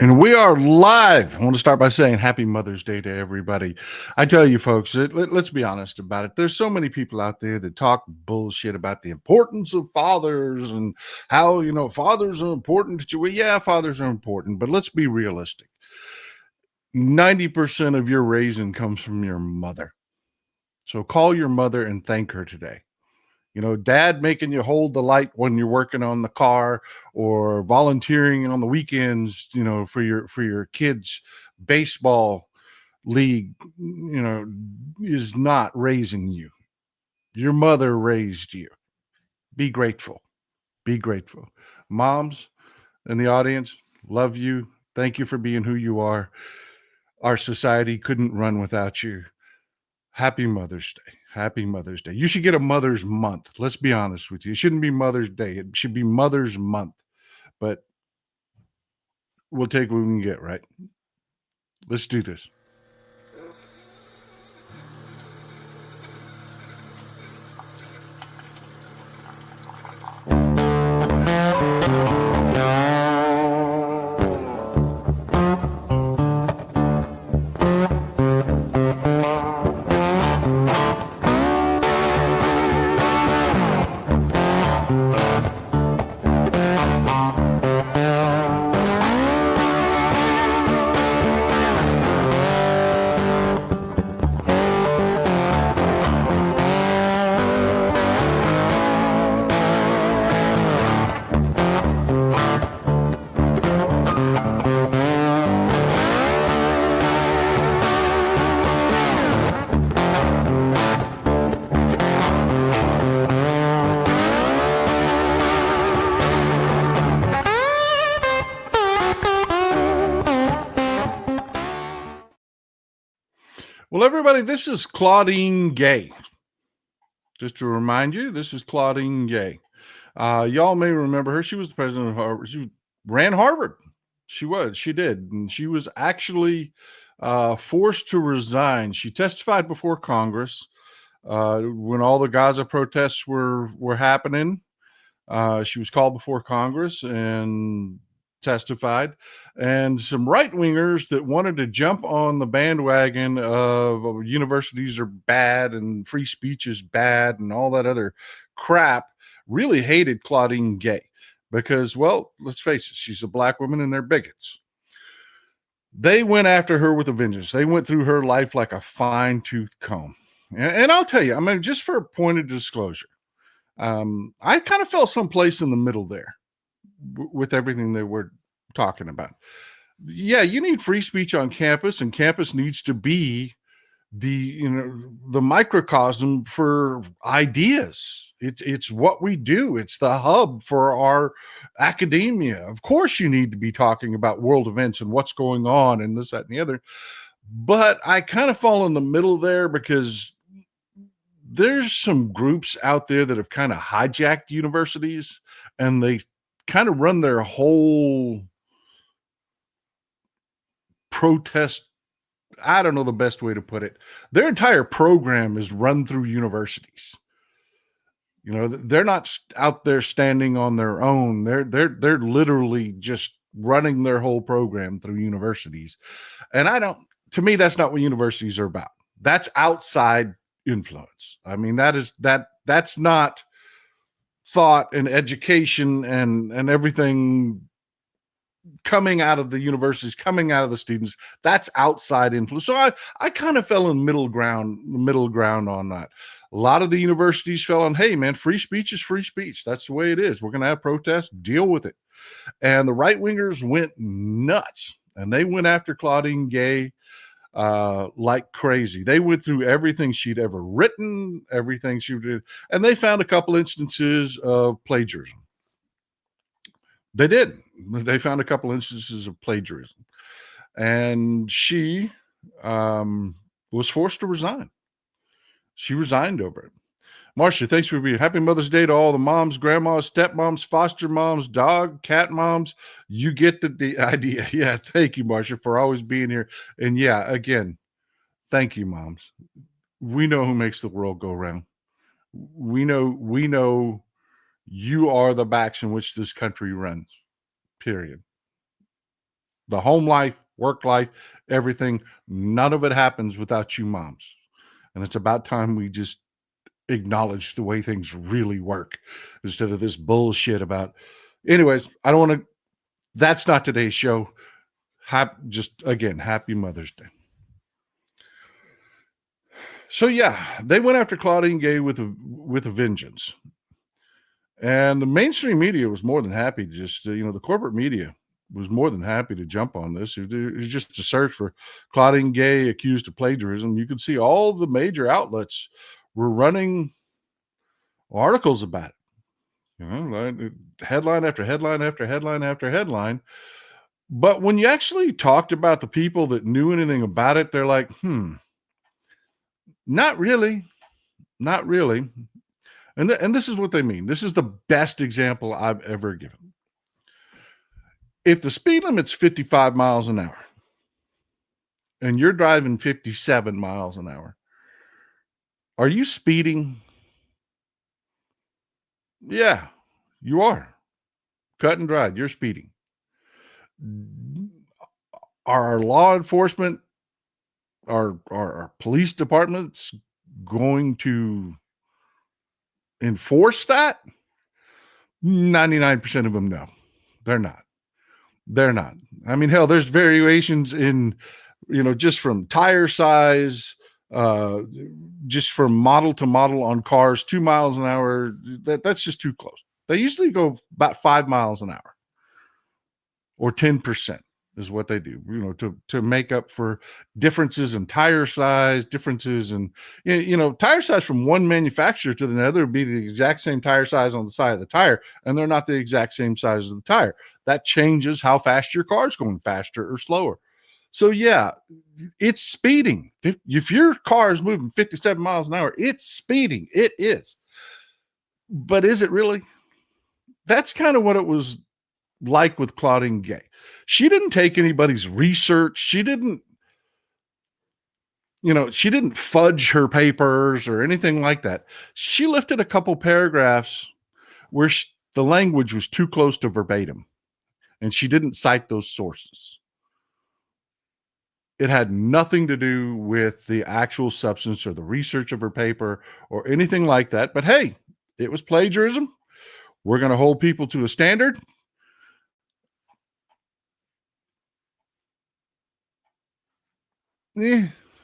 And we are live. I want to start by saying happy Mother's Day to everybody. I tell you, folks, let's be honest about it. There's so many people out there that talk bullshit about the importance of fathers and how, fathers are important to you. Well, yeah, fathers are important, but let's be realistic. 90% of your raising comes from your mother. So call your mother and thank her today. Dad making you hold the light when you're working on the car or volunteering on the weekends, for your kids' baseball league, is not raising you. Your mother raised you. Be grateful. Be grateful. Moms in the audience, love you. Thank you for being who you are. Our society couldn't run without you. Happy Mother's Day. Happy Mother's Day. You should get a Mother's Month. Let's be honest with you. It shouldn't be Mother's Day. It should be Mother's Month. But we'll take what we can get, right? Let's do this. Well, everybody, this is Claudine Gay. Just to remind you, this is Claudine Gay. Y'all may remember her. She was the president of Harvard. She ran Harvard. She did. And she was actually forced to resign. She testified before Congress when all the Gaza protests were happening. She was called before Congress and testified, and some right wingers that wanted to jump on the bandwagon of universities are bad and free speech is bad and all that other crap really hated Claudine Gay because, well, let's face it, she's a black woman and they're bigots. They went after her with a vengeance. They went through her life like a fine-tooth comb. And I'll tell you, I mean, just for a point of disclosure, I kind of felt someplace in the middle there with everything that we're talking about. Yeah, you need free speech on campus, and campus needs to be the microcosm for ideas. It's what we do. It's the hub for our academia. Of course, you need to be talking about world events and what's going on and this, that, and the other. But I kind of fall in the middle there because there's some groups out there that have kind of hijacked universities and they kind of run their whole protest. I don't know the best way to put it. Their entire program is run through universities. They're not out there standing on their own. They're literally just running their whole program through universities. And to me, that's not what universities are about. That's outside influence. I mean, that's not thought and education and everything coming out of the universities, coming out of the students. That's outside influence. So I kind of fell in middle ground on that. A lot of the universities fell on, hey man, free speech is free speech. That's the way it is. We're going to have protests, deal with it. And the right wingers went nuts and they went after Claudine Gay like crazy. They went through everything she'd ever written, everything she did, and they found a couple instances of plagiarism. They did. They found a couple instances of plagiarism, and she was forced to resign. She resigned over it. Marcia, thanks for being here. Happy Mother's Day to all the moms, grandmas, stepmoms, foster moms, dog, cat moms. You get the idea. Yeah, thank you, Marcia, for always being here. And yeah, again, thank you, moms. We know who makes the world go round. We know you are the backs in which this country runs, period. The home life, work life, everything, none of it happens without you moms. And it's about time we just acknowledge the way things really work instead of this bullshit about. Anyways, I don't want to. That's not today's show. Just again, happy Mother's Day. So yeah, they went after Claudine Gay with a vengeance, and the mainstream media was more than happy to just the corporate media was more than happy to jump on this. It was just a search for Claudine Gay accused of plagiarism. You could see all the major outlets were running articles about it. Like headline after headline after headline after headline. But when you actually talked about the people that knew anything about it, they're like, not really, not really. And this is what they mean. This is the best example I've ever given. If the speed limit's 55 miles an hour and you're driving 57 miles an hour, are you speeding? Yeah, you are. Cut and dried, you're speeding. Are our law enforcement, our police departments going to enforce that? 99% of them, no, they're not. They're not. I mean, hell, there's variations in, just from tire size, just from model to model on cars, 2 miles an hour. That's just too close. They usually go about 5 miles an hour or 10% is what they do, to make up for differences in tire size, differences in, tire size from one manufacturer to the other would be the exact same tire size on the side of the tire, and they're not the exact same size of the tire. That changes how fast your car's going, faster or slower. So yeah, it's speeding. If your car is moving 57 miles an hour, it's speeding. It is. But is it really? That's kind of what it was like with Claudine Gay. She didn't take anybody's research. She didn't fudge her papers or anything like that. She lifted a couple paragraphs where the language was too close to verbatim, and she didn't cite those sources. It had nothing to do with the actual substance or the research of her paper or anything like that. But hey, it was plagiarism. We're going to hold people to a standard.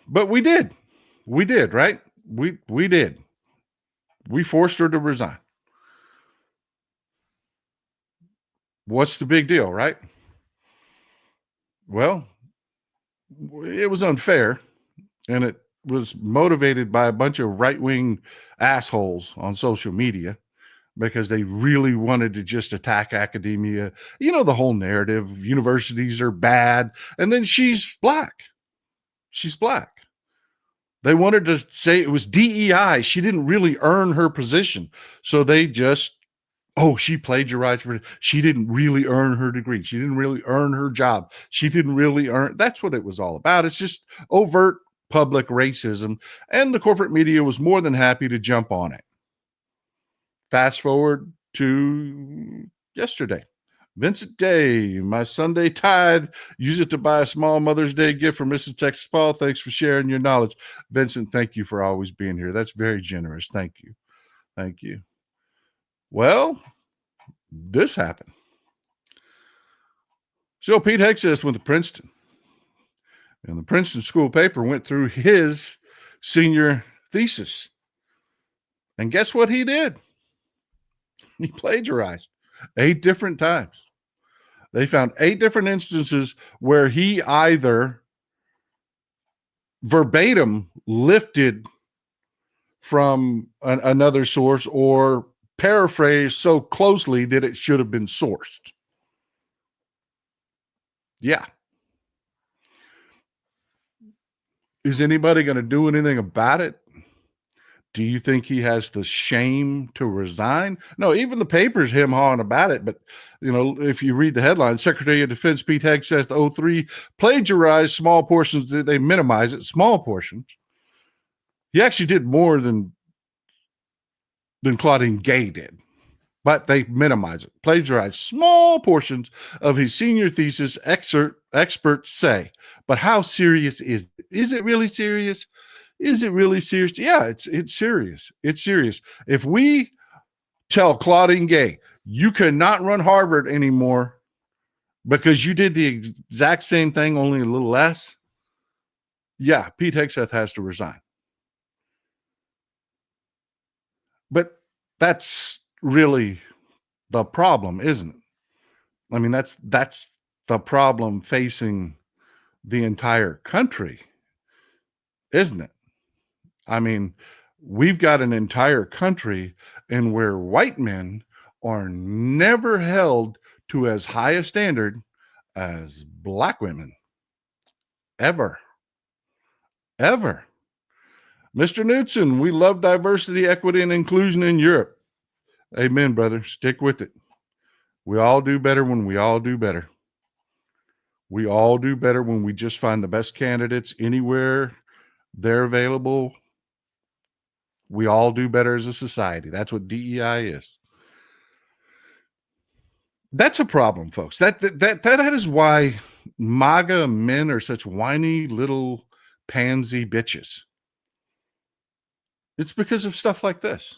But we did, right? We did. We forced her to resign. What's the big deal, right? Well, it was unfair, and it was motivated by a bunch of right-wing assholes on social media because they really wanted to just attack academia. The whole narrative, universities are bad, and then she's black. She's black. They wanted to say it was DEI. She didn't really earn her position. So they just, she plagiarized. She didn't really earn her degree. She didn't really earn her job. She didn't really earn. That's what it was all about. It's just overt public racism. And the corporate media was more than happy to jump on it. Fast forward to yesterday. Vincent Day, my Sunday tithe, use it to buy a small Mother's Day gift for Mrs. Texas Paul. Thanks for sharing your knowledge. Vincent, thank you for always being here. That's very generous. Thank you. Thank you. Well, this happened. So Pete Hegseth went to Princeton, and the Princeton school paper went through his senior thesis. And guess what he did? He plagiarized 8 different times. They found 8 different instances where he either verbatim lifted from another source or paraphrased so closely that it should have been sourced. Yeah. Is anybody going to do anything about it? Do you think he has the shame to resign? No, even the paper's him hawing about it. But, if you read the headline, Secretary of Defense Pete Hegseth, 03, plagiarized small portions. They minimize it, small portions. He actually did more than Claudine Gay did but they minimize it, plagiarize small portions of his senior thesis, experts say. But how serious is it? Is it really serious? Is it really serious? Yeah, it's serious. It's serious. If we tell Claudine Gay, you cannot run Harvard anymore because you did the exact same thing, only a little less, yeah, Pete Hegseth has to resign. But that's really the problem, isn't it? I mean, that's the problem facing the entire country, isn't it? I mean, we've got an entire country in where white men are never held to as high a standard as black women. Ever. Ever. Mr. Knudsen, we love diversity, equity, and inclusion in Europe. Amen, brother. Stick with it. We all do better when we all do better. We all do better when we just find the best candidates anywhere they're available. We all do better as a society. That's what DEI is. That's a problem, folks. That is why MAGA men are such whiny little pansy bitches. It's because of stuff like this.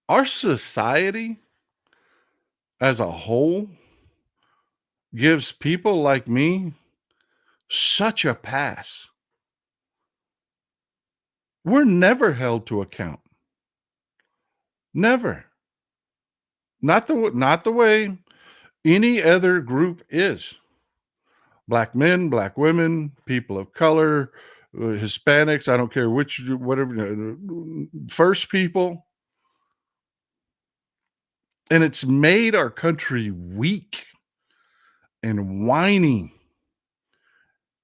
Our society as a whole gives people like me such a pass. We're never held to account. Never. Not the way any other group is. Black men, black women, people of color, Hispanics, I don't care which, whatever, first people. And it's made our country weak and whiny.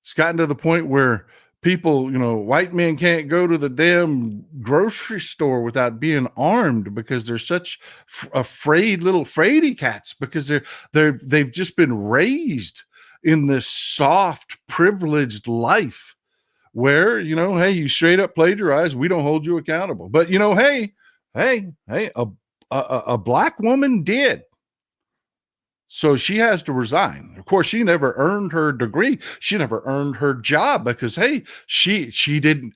It's gotten to the point where people, white men can't go to the damn grocery store without being armed because they're such afraid little fraidy cats, because they've just been raised in this soft, privileged life where, hey, you straight up plagiarize, we don't hold you accountable. But hey, a black woman did. So she has to resign. Of course, she never earned her degree. She never earned her job because, hey, she didn't.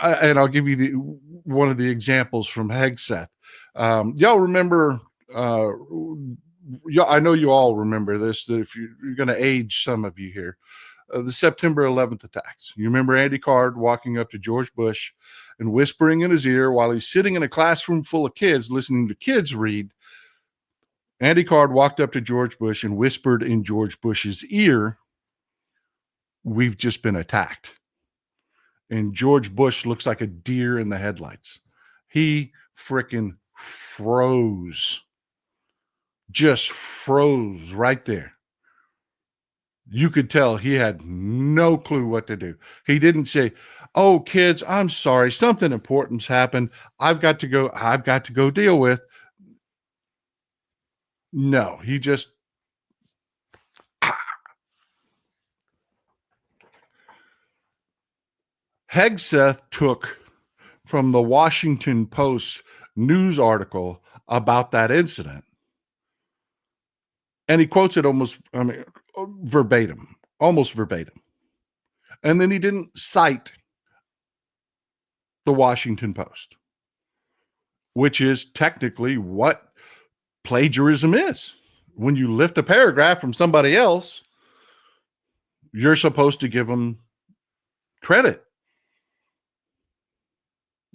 And I'll give you one of the examples from Hegseth. Y'all remember? I know you all remember this. If you're going to age some of you here, the September 11th attacks. You remember Andy Card walking up to George Bush and whispering in his ear while he's sitting in a classroom full of kids listening to kids read. Andy Card walked up to George Bush and whispered in George Bush's ear, "We've just been attacked." And George Bush looks like a deer in the headlights. He frickin' froze. Just froze right there. You could tell he had no clue what to do. He didn't say, "Oh, kids, I'm sorry. Something important's happened. I've got to go deal with." No, he just Hegseth took from the Washington Post news article about that incident, and he quotes it almost verbatim. And then he didn't cite the Washington Post, which is technically what plagiarism is. When you lift a paragraph from somebody else, you're supposed to give them credit.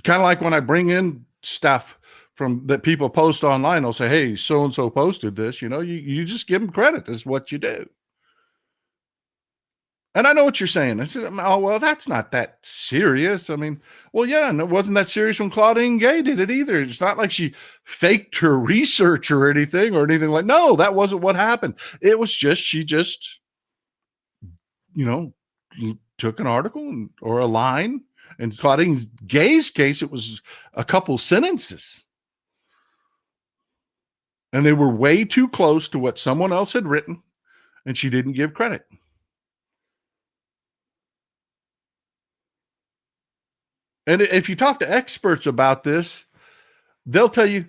Kind of like when I bring in stuff from that people post online, they'll say, "Hey, so-and-so posted this," you just give them credit. That's what you do. And I know what you're saying. I said, "Oh, well, that's not that serious." I mean, well, yeah, and it wasn't that serious when Claudine Gay did it either. It's not like she faked her research or anything like, no, that wasn't what happened. It was just, she just, took an article or a line. In Claudine Gay's case, it was a couple sentences. And they were way too close to what someone else had written, and she didn't give credit. And if you talk to experts about this, They'll tell you,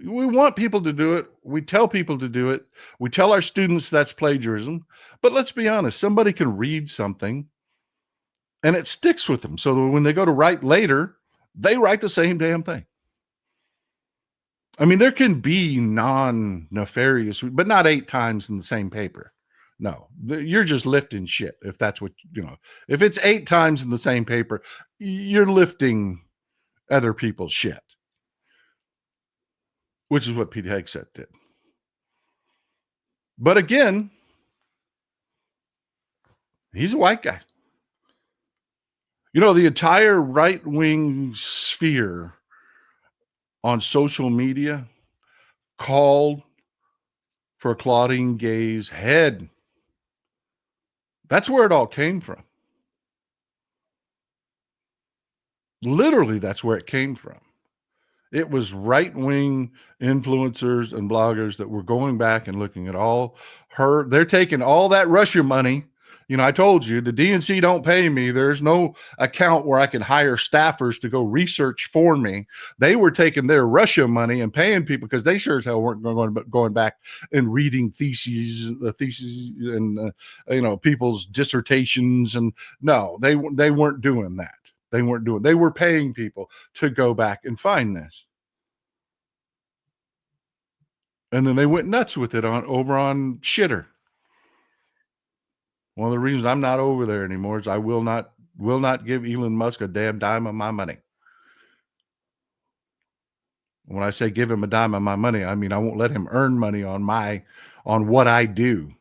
we want people to do it. We tell people to do it. We tell our students that's plagiarism. But let's be honest, somebody can read something and it sticks with them. So that when they go to write later, they write the same damn thing. I mean, there can be non-nefarious, but not 8 times in the same paper. No, you're just lifting shit. If that's what, if it's 8 times in the same paper, you're lifting other people's shit, which is what Pete Hegseth did. But again, he's a white guy. The entire right-wing sphere on social media called for Claudine Gay's head. That's where it all came from. Literally, that's where it came from. It was right-wing influencers and bloggers that were going back and looking at all they're taking all that Russia money. I told you the DNC don't pay me. There's no account where I can hire staffers to go research for me. They were taking their Russia money and paying people because they sure as hell weren't going back and reading theses and people's dissertations. And no, they weren't doing that. They were paying people to go back and find this. And then they went nuts with it over on Shitter. One of the reasons I'm not over there anymore is I will not give Elon Musk a damn dime of my money. When I say give him a dime of my money, I mean I won't let him earn money on what I do.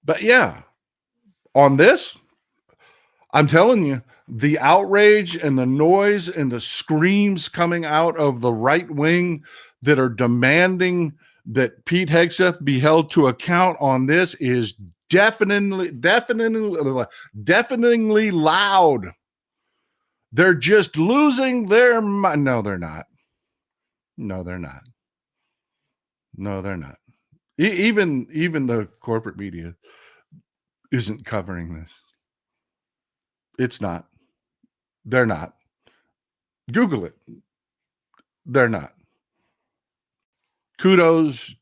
But yeah, on this, I'm telling you, the outrage and the noise and the screams coming out of the right wing that are demanding that Pete Hegseth be held to account on this is deafeningly loud. They're just losing their mind. No, they're not. Even the corporate media isn't covering this. It's not. They're not. Google it. They're not. Kudos,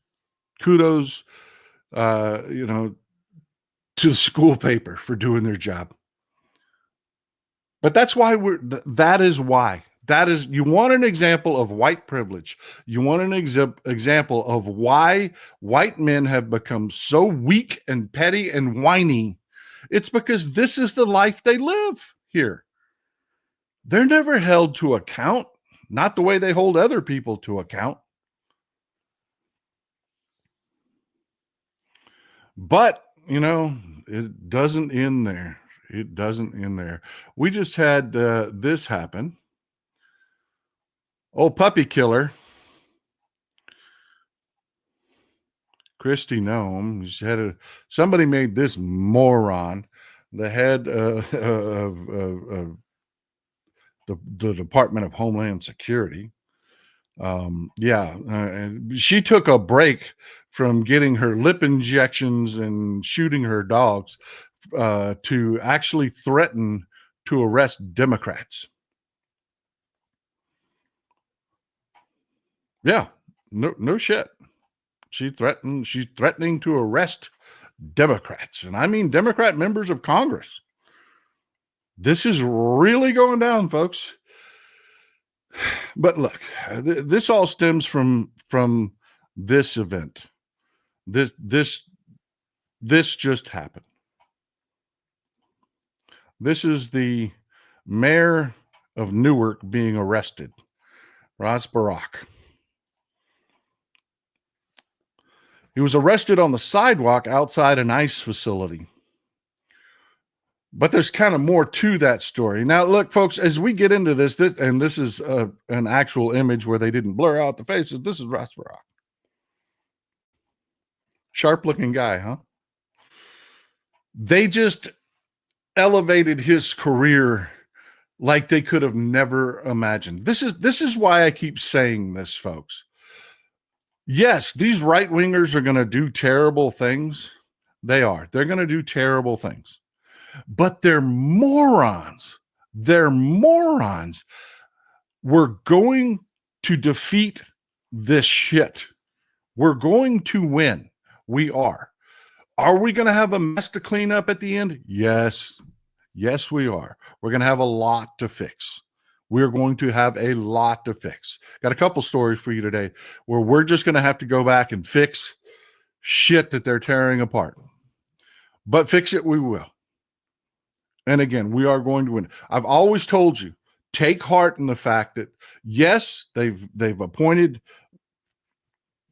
to the school paper for doing their job. But that's why you want an example of white privilege. You want an example of why white men have become so weak and petty and whiny. It's because this is the life they live here. They're never held to account, not the way they hold other people to account. But, it doesn't end there. It doesn't end there. We just had this happen. Old puppy killer, Kristi Noem, somebody made this moron the head of the Department of Homeland Security. She took a break from getting her lip injections and shooting her dogs to actually threaten to arrest Democrats. Yeah, no shit. She's threatening to arrest Democrats, and I mean Democrat members of Congress. This is really going down, folks. But look, this all stems from this event. This just happened. This is the mayor of Newark being arrested, Ras Baraka. He was arrested on the sidewalk outside an ICE facility. But there's kind of more to that story. Now, look, folks, as we get into this and this is an actual image where they didn't blur out the faces. This is Ras Baraka. Sharp-looking guy, huh? They just elevated his career like they could have never imagined. This is why I keep saying this, folks. Yes, these right-wingers are going to do terrible things. They are. They're going to do terrible things. But they're morons. They're morons. We're going to defeat this shit. We're going to win. We are. Are we going to have a mess to clean up at the end? Yes. Yes, we are. We're going to have a lot to fix. We're going to have a lot to fix. Got a couple stories for you today where we're just going to have to go back and fix shit that they're tearing apart. But fix it, we will. And again, we are going to win. I've always told you, take heart in the fact that, yes, they've appointed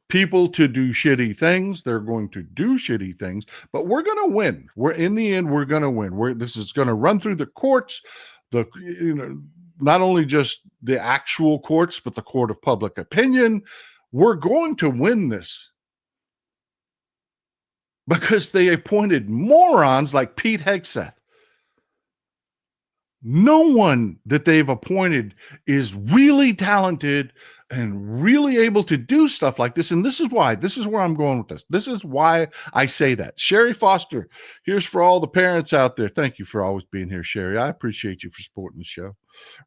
people to do shitty things. They're going to do shitty things, but we're going to win. In the end, we're going to win. This is going to run through the courts, not only just the actual courts, but the court of public opinion. We're going to win this because they appointed morons like Pete Hegseth. No one that they've appointed is really talented and really able to do stuff like this. And this is why. This is where I'm going with this. This is why I say that. Sherry Foster, here's for all the parents out there. Thank you for always being here, Sherry. I appreciate you for supporting the show.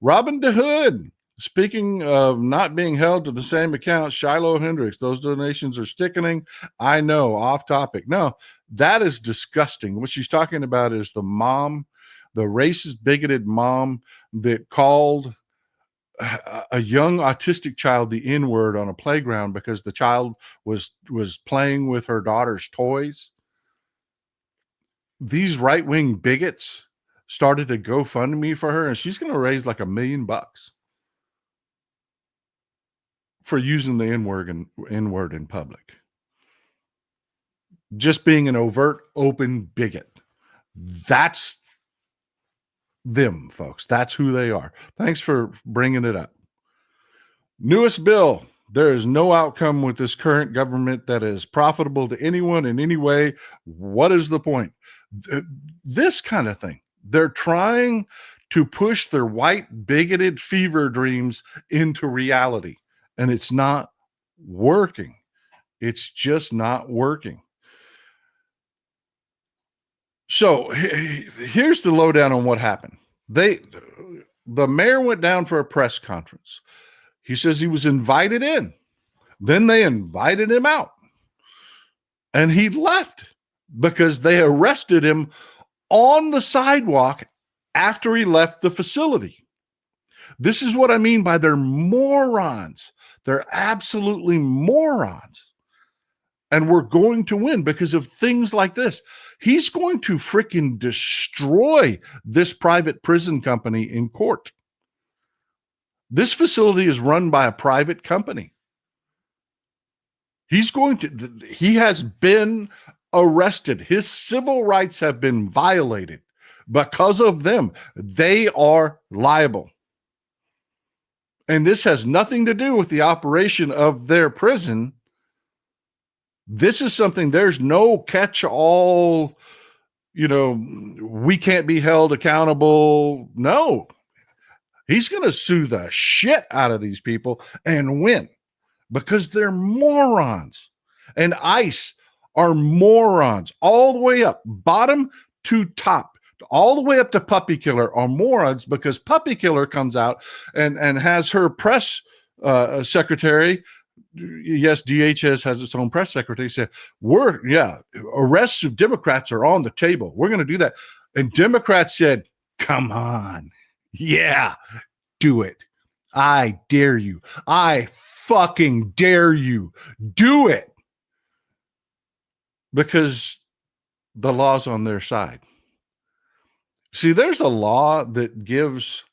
Robin DeHood, speaking of not being held to the same account, Shiloh Hendricks, those donations are sickening. I know, off topic. No, that is disgusting. What she's talking about is the mom, the racist, bigoted mom that called a young autistic child the N-word on a playground because the child was playing with her daughter's toys. These right-wing bigots started a GoFundMe for her, and she's going to raise like $1 million for using the N-word in public. Just being an overt, open bigot. That's them, folks. That's who they are. Thanks for bringing it up. Newest bill. There is no outcome with this current government that is profitable to anyone in any way. What is the point? This kind of thing. They're trying to push their white, bigoted fever dreams into reality, and it's not working. It's just not working. So here's the lowdown on what happened. The mayor went down for a press conference. He says he was invited in. Then they invited him out. And he left because they arrested him on the sidewalk after he left the facility. This is what I mean by they're morons. They're absolutely morons. And we're going to win because of things like this. He's going to freaking destroy this private prison company in court. This facility is run by a private company. He has been arrested. His civil rights have been violated because of them. They are liable. And this has nothing to do with the operation of their prison. This is something, there's no catch-all, we can't be held accountable. No. He's going to sue the shit out of these people and win because they're morons. And ICE are morons all the way up, bottom to top, all the way up to Puppy Killer are morons because Puppy Killer comes out and has her press secretary. Yes, DHS has its own press secretary. Said, arrests of Democrats are on the table. We're going to do that. And Democrats said, come on. Yeah, do it. I dare you. I fucking dare you. Do it. Because the law's on their side. See, there's a law that gives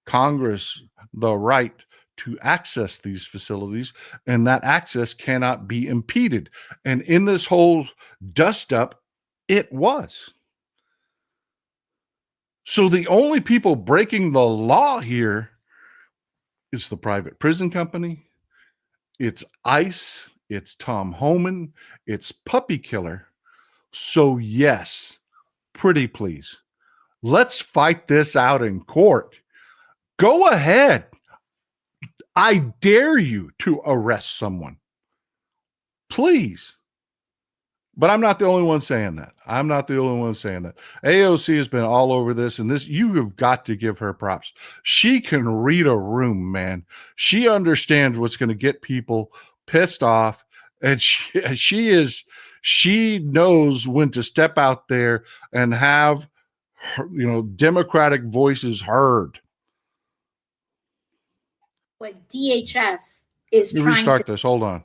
Congress the right to access these facilities, and that access cannot be impeded. And in this whole dust up, it was. So the only people breaking the law here is the private prison company, it's ICE, it's Tom Homan, it's Puppy Killer. So yes, pretty please, let's fight this out in court. Go ahead. I dare you to arrest someone. Please. But I'm not the only one saying that. I'm not the only one saying that. AOC has been all over this, and this, you have got to give her props. She can read a room, man. She understands what's going to get people pissed off, and she knows when to step out there and have Democratic voices heard. What DHS is trying to restart this. Hold on.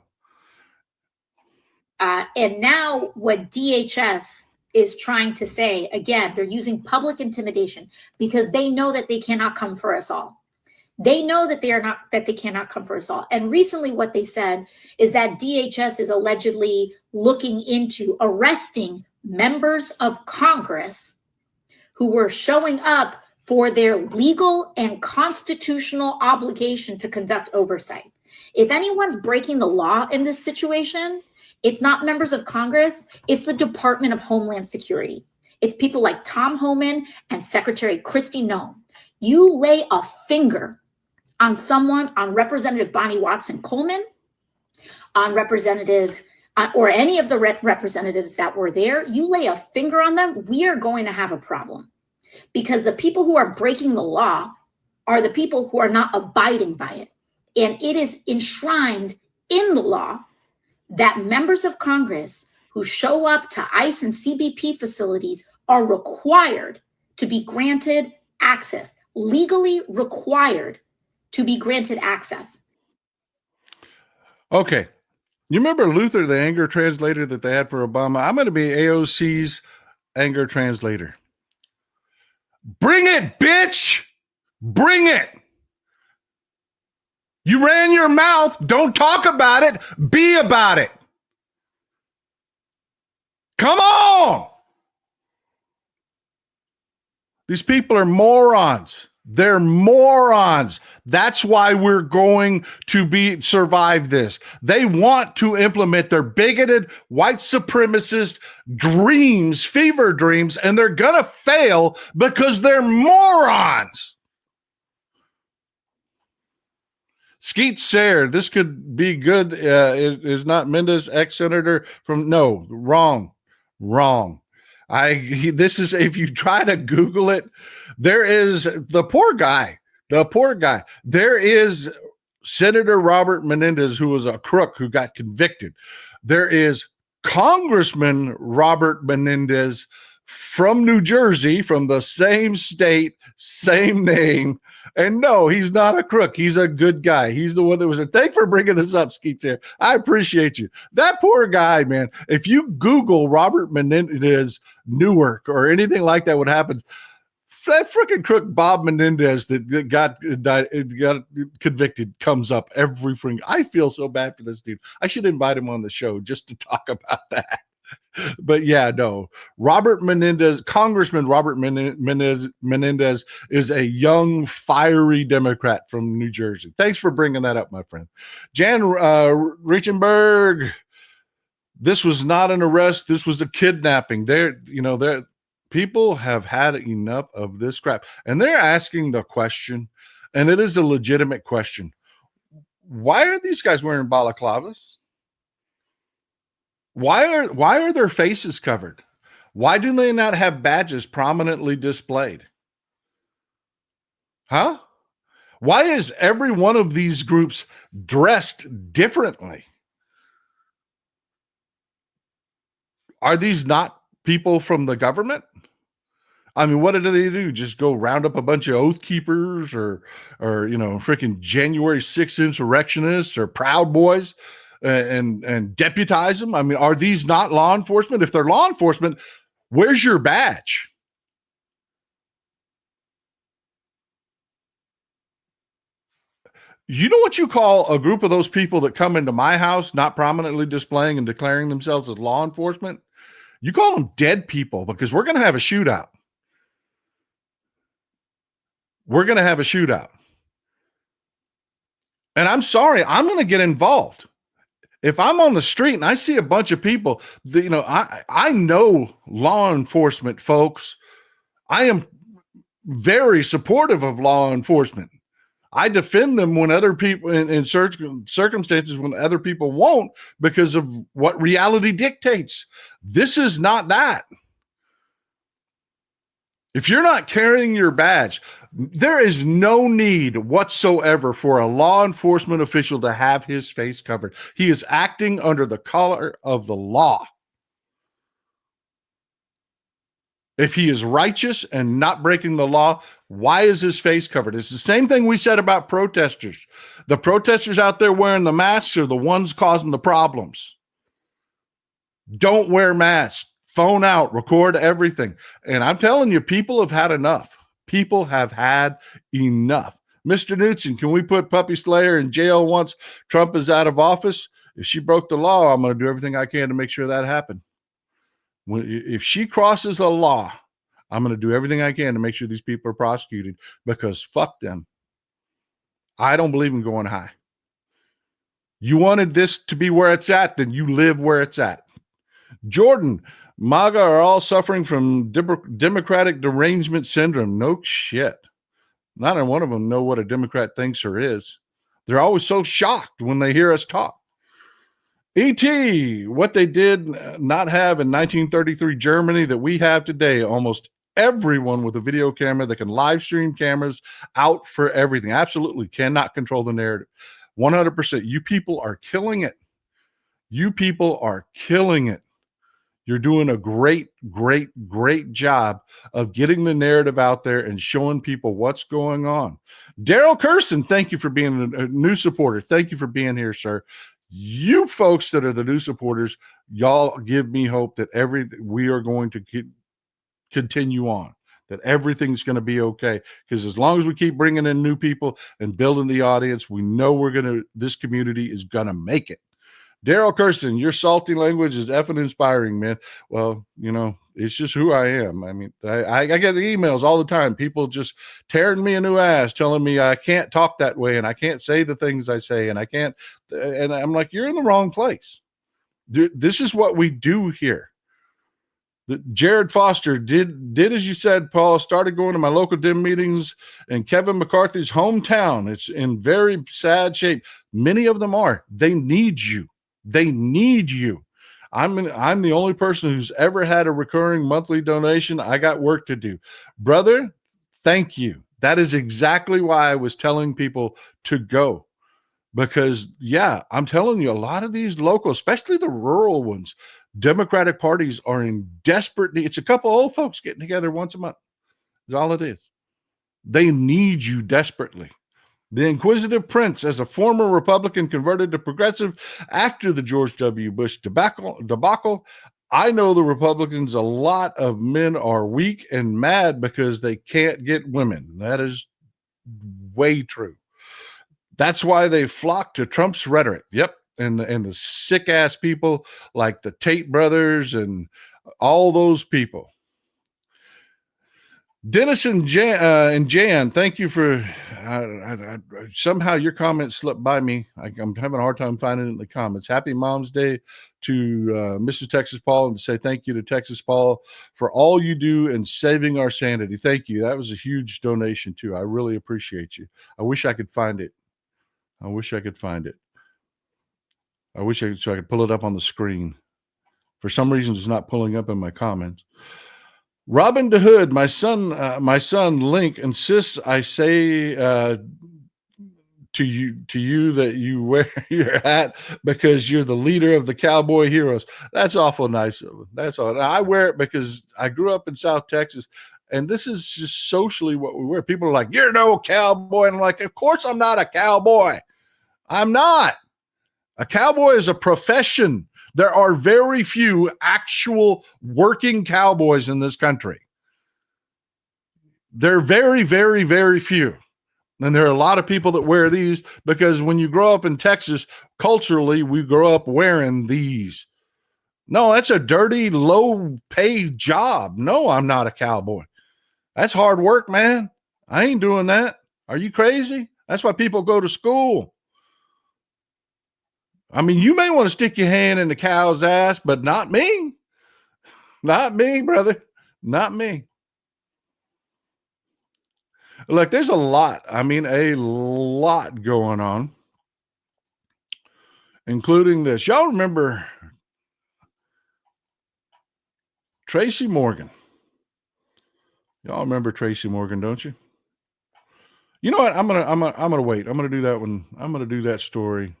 And now what DHS is trying to say, again, they're using public intimidation because they know that they cannot come for us all. They know that they cannot come for us all. And recently what they said is that DHS is allegedly looking into arresting members of Congress who were showing up for their legal and constitutional obligation to conduct oversight. If anyone's breaking the law in this situation, it's not members of Congress, it's the Department of Homeland Security. It's people like Tom Homan and Secretary Kristi Noem. You lay a finger on someone, on Representative Bonnie Watson Coleman, on Representative, or any of the representatives that were there, you lay a finger on them, we are going to have a problem. Because the people who are breaking the law are the people who are not abiding by it. And it is enshrined in the law that members of Congress who show up to ICE and CBP facilities are required to be granted access, legally required to be granted access. Okay. You remember Luther, the anger translator that they had for Obama? I'm going to be AOC's anger translator. Bring it, bitch! Bring it! You ran your mouth. Don't talk about it. Be about it. Come on. These people are morons. They're morons. That's why we're going to survive this. They want to implement their bigoted white supremacist dreams, fever dreams, and they're going to fail because they're morons. Skeet Sayre, this could be good. Is not Mendez ex-senator from? No, wrong. This is, if you try to Google it, there is the poor guy. There is Senator Robert Menendez, who was a crook who got convicted. There is Congressman Robert Menendez from New Jersey, from the same state, same name. And no, he's not a crook. He's a good guy. He's the one that was. Thanks for bringing this up, Skeet Sayre. I appreciate you. That poor guy, man. If you Google Robert Menendez Newark or anything like that, what happens? That freaking crook Bob Menendez that got convicted comes up every freaking. I feel so bad for this dude. I should invite him on the show just to talk about that. But yeah, no. Congressman Robert Menendez is a young, fiery Democrat from New Jersey. Thanks for bringing that up, my friend. Jan Reichenberg, this was not an arrest. This was a kidnapping. People have had enough of this crap. And they're asking the question, and it is a legitimate question. Why are these guys wearing balaclavas? Why are their faces covered? Why do they not have badges prominently displayed? Huh? Why is every one of these groups dressed differently? Are these not people from the government? I mean, what did they do? Just go round up a bunch of Oath Keepers or freaking January 6th insurrectionists or Proud Boys? And deputize them? I mean, are these not law enforcement? If they're law enforcement, where's your badge? You know what you call a group of those people that come into my house not prominently displaying and declaring themselves as law enforcement? You call them dead people, because we're going to have a shootout. And I'm sorry, I'm going to get involved. If I'm on the street and I see a bunch of people, I know law enforcement folks. I am very supportive of law enforcement. I defend them when other people in circumstances when other people won't because of what reality dictates. This is not that. If you're not carrying your badge, there is no need whatsoever for a law enforcement official to have his face covered. He is acting under the color of the law. If he is righteous and not breaking the law, why is his face covered? It's the same thing we said about protesters. The protesters out there wearing the masks are the ones causing the problems. Don't wear masks. Phone out, record everything. And I'm telling you, people have had enough. People have had enough. Mr. Knudsen, can we put Puppy Slayer in jail once Trump is out of office? If she broke the law, I'm going to do everything I can to make sure that happened. If she crosses a law, I'm going to do everything I can to make sure these people are prosecuted because fuck them. I don't believe in going high. You wanted this to be where it's at, then you live where it's at. Jordan, MAGA are all suffering from democratic derangement syndrome. No shit. Not one of them know what a Democrat thinks or is. They're always so shocked when they hear us talk. E.T., what they did not have in 1933 Germany that we have today, almost everyone with a video camera that can live stream cameras out for everything. Absolutely cannot control the narrative. 100%. You people are killing it. You people are killing it. You're doing a great, great, great job of getting the narrative out there and showing people what's going on. Daryl Kirsten, thank you for being a new supporter. Thank you for being here, sir. You folks that are the new supporters, y'all give me hope that we are going to continue on, that everything's going to be okay. Because as long as we keep bringing in new people and building the audience, we know this community is going to make it. Daryl Kirsten, your salty language is effing inspiring, man. Well, it's just who I am. I mean, I get the emails all the time. People just tearing me a new ass, telling me I can't talk that way and I can't say the things I say and I can't. And I'm like, you're in the wrong place. This is what we do here. Jared Foster did as you said, Paul, started going to my local DIM meetings in Kevin McCarthy's hometown. It's in very sad shape. Many of them are. They need you. They need you. I'm the only person who's ever had a recurring monthly donation. I got work to do. Brother, thank you. That is exactly why I was telling people to go. Because, yeah, I'm telling you, a lot of these local, especially the rural ones, Democratic parties are in desperate need. It's a couple old folks getting together once a month. That's all it is. They need you desperately. The Inquisitive Prince, as a former Republican converted to progressive after the George W. Bush debacle, I know the Republicans, a lot of men are weak and mad because they can't get women. That is way true. That's why they flock to Trump's rhetoric. Yep. And the sick ass people like the Tate brothers and all those people. Dennis and Jan, thank you for somehow your comments slipped by me. I'm having a hard time finding it in the comments. Happy Mom's Day to Mrs. Texas Paul, and to say thank you to Texas Paul for all you do in saving our sanity. Thank you. That was a huge donation too. I really appreciate you. I wish I could find it. I wish I could pull it up on the screen. For some reason, it's not pulling up in my comments. Robin DeHood, my son Link insists I say to you that you wear your hat because you're the leader of the cowboy heroes. That's awful nice of him. That's all. I wear it because I grew up in South Texas, and this is just socially what we wear. People are like, "You're no cowboy," and I'm like, "Of course I'm not a cowboy. I'm not. A cowboy is a profession. There are very few actual working cowboys in this country. They're very, very, very few. And there are a lot of people that wear these because when you grow up in Texas, culturally, we grow up wearing these. No, that's a dirty, low-paid job. No, I'm not a cowboy. That's hard work, man. I ain't doing that. Are you crazy? That's why people go to school. I mean, you may want to stick your hand in the cow's ass, but not me. Not me, brother. Not me. Look, there's a lot. I mean, a lot going on, including this. Y'all remember Tracy Morgan? Y'all remember Tracy Morgan, don't you? You know what? I'm gonna wait. I'm gonna do that one. I'm gonna do that story.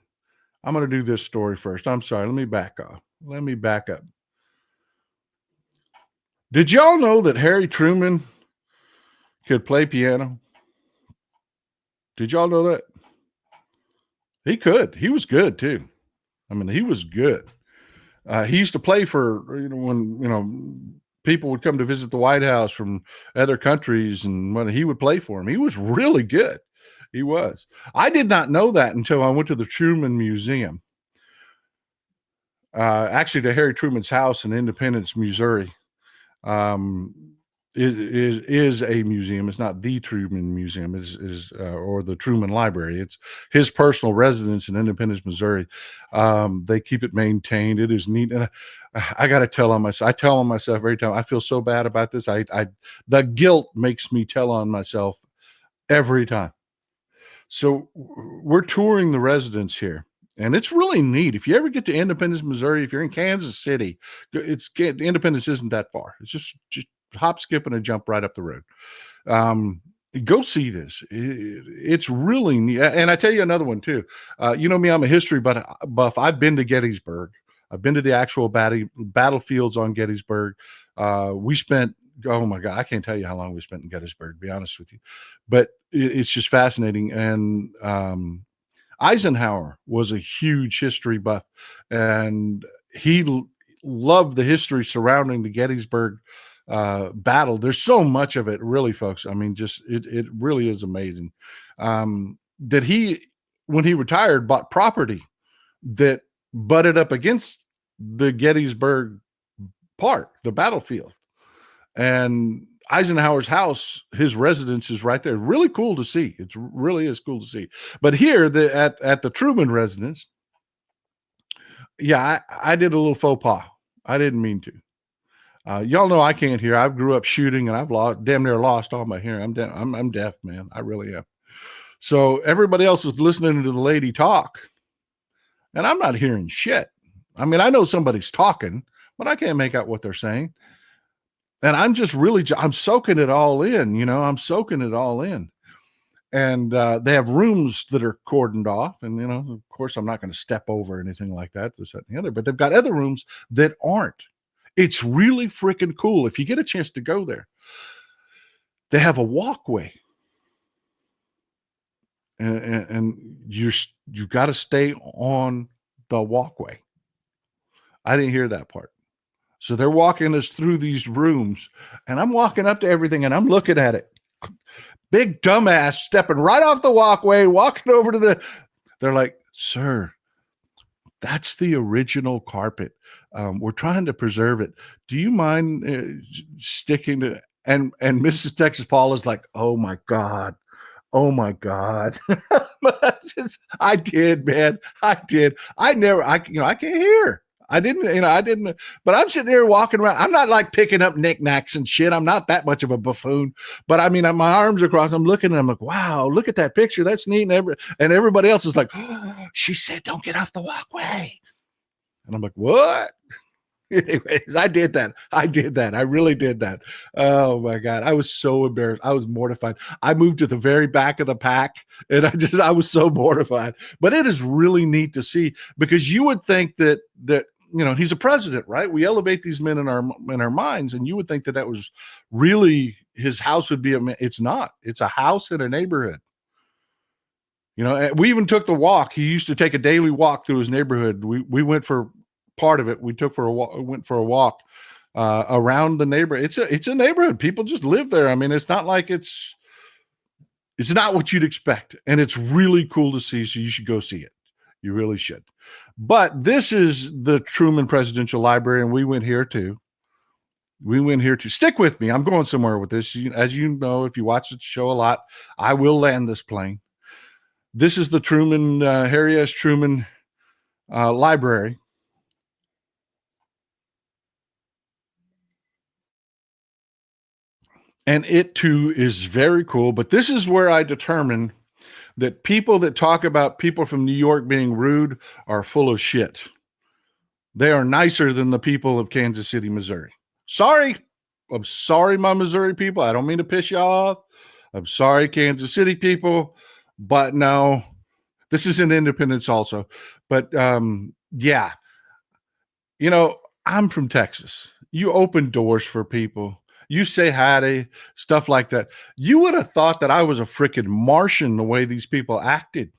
I'm gonna do this story first. I'm sorry. Let me back off. Let me back up. Did y'all know that Harry Truman could play piano? Did y'all know that? He could. He was good too. I mean, he was good. He used to play for, when, people would come to visit the White House from other countries, and when he would play for him, he was really good. He was. I did not know that until I went to the Truman Museum. Actually, to Harry Truman's house in Independence, Missouri. Is a museum. It's not the Truman Museum, or the Truman Library. It's his personal residence in Independence, Missouri. They keep it maintained. It is neat. And I got to tell on myself. I tell on myself every time. I feel so bad about this. The guilt makes me tell on myself every time. So we're touring the residence here, and it's really neat. If you ever get to Independence, Missouri, if you're in Kansas City, Independence isn't that far. It's just hop, skip, and a jump right up the road. Go see this. It's really neat. And I tell you another one too. You know me, I'm a history buff. I've been to Gettysburg. I've been to the actual battlefields on Gettysburg. We spent, oh my God, I can't tell you how long we spent in Gettysburg, to be honest with you. But it's just fascinating. And Eisenhower was a huge history buff, and he loved the history surrounding the Gettysburg battle. There's so much of it, really, folks. I mean, just it really is amazing. That he, when he retired, bought property that butted up against the Gettysburg Park, the battlefield, and Eisenhower's house, his residence is right there. Really cool to see. It really is cool to see. But here, at the Truman residence, yeah, I did a little faux pas. I didn't mean to. Y'all know I can't hear. I grew up shooting, and I've damn near lost all my hearing. I'm deaf, man. I really am. So everybody else is listening to the lady talk, and I'm not hearing shit. I mean, I know somebody's talking, but I can't make out what they're saying. And I'm just I'm soaking it all in. I'm soaking it all in. And they have rooms that are cordoned off, and of course, I'm not going to step over anything like that, this, that, and the other. But they've got other rooms that aren't. It's really freaking cool. If you get a chance to go there, they have a walkway, and you've got to stay on the walkway. I didn't hear that part. So they're walking us through these rooms, and I'm walking up to everything, and I'm looking at it. Big dumbass stepping right off the walkway, walking over to they're like, "Sir, that's the original carpet. We're trying to preserve it. Do you mind sticking to?" And Mrs. Texas Paul is like, "Oh my God. Oh my God." I did, man. I did. I can't hear. I didn't, but I'm sitting there walking around. I'm not like picking up knickknacks and shit. I'm not that much of a buffoon, but I mean, my arms are crossed. I'm looking and I'm like, wow, look at that picture. That's neat. And everybody else is like, oh, she said, don't get off the walkway. And I'm like, what? Anyways, I did that. I really did that. Oh my God. I was so embarrassed. I was mortified. I moved to the very back of the pack, and I was so mortified. But it is really neat to see, because you would think that he's a president, right? We elevate these men in our minds, and you would think that was really his house would be it's not. It's a house in a neighborhood. We even took the walk. He used to take a daily walk through his neighborhood. We went for part of it. We went for a walk around the neighborhood. It's a neighborhood. People just live there. I mean, it's not like it's not what you'd expect, and it's really cool to see. So you should go see it. You really should. But this is the Truman Presidential Library, and we went here too. Stick with me. I'm going somewhere with this. As you know, if you watch the show a lot, I will land this plane. This is the Truman, Harry S. Truman Library. And it too is very cool. But this is where I determine that people that talk about people from New York being rude are full of shit. They are nicer than the people of Kansas City, Missouri. Sorry. I'm sorry, my Missouri people. I don't mean to piss you off. I'm sorry, Kansas City people. But no, this is an Independence also. But yeah, you know, I'm from Texas. You open doors for people. You say hi to stuff like that. You would have thought that I was a freaking Martian the way these people acted.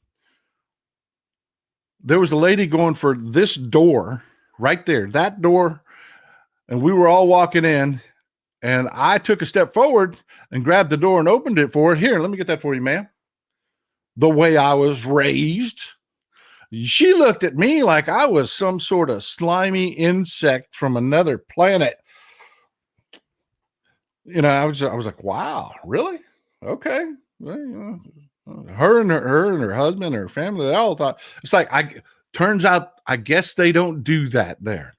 There was a lady going for this door right there, that door, and we were all walking in, and I took a step forward and grabbed the door and opened it for her. Here, let me get that for you, ma'am. The way I was raised. She looked at me like I was some sort of slimy insect from another planet. You know, I was like, wow, really? Okay. Well, you know, her and her husband and her family, they all thought it's like, turns out, I guess they don't do that there.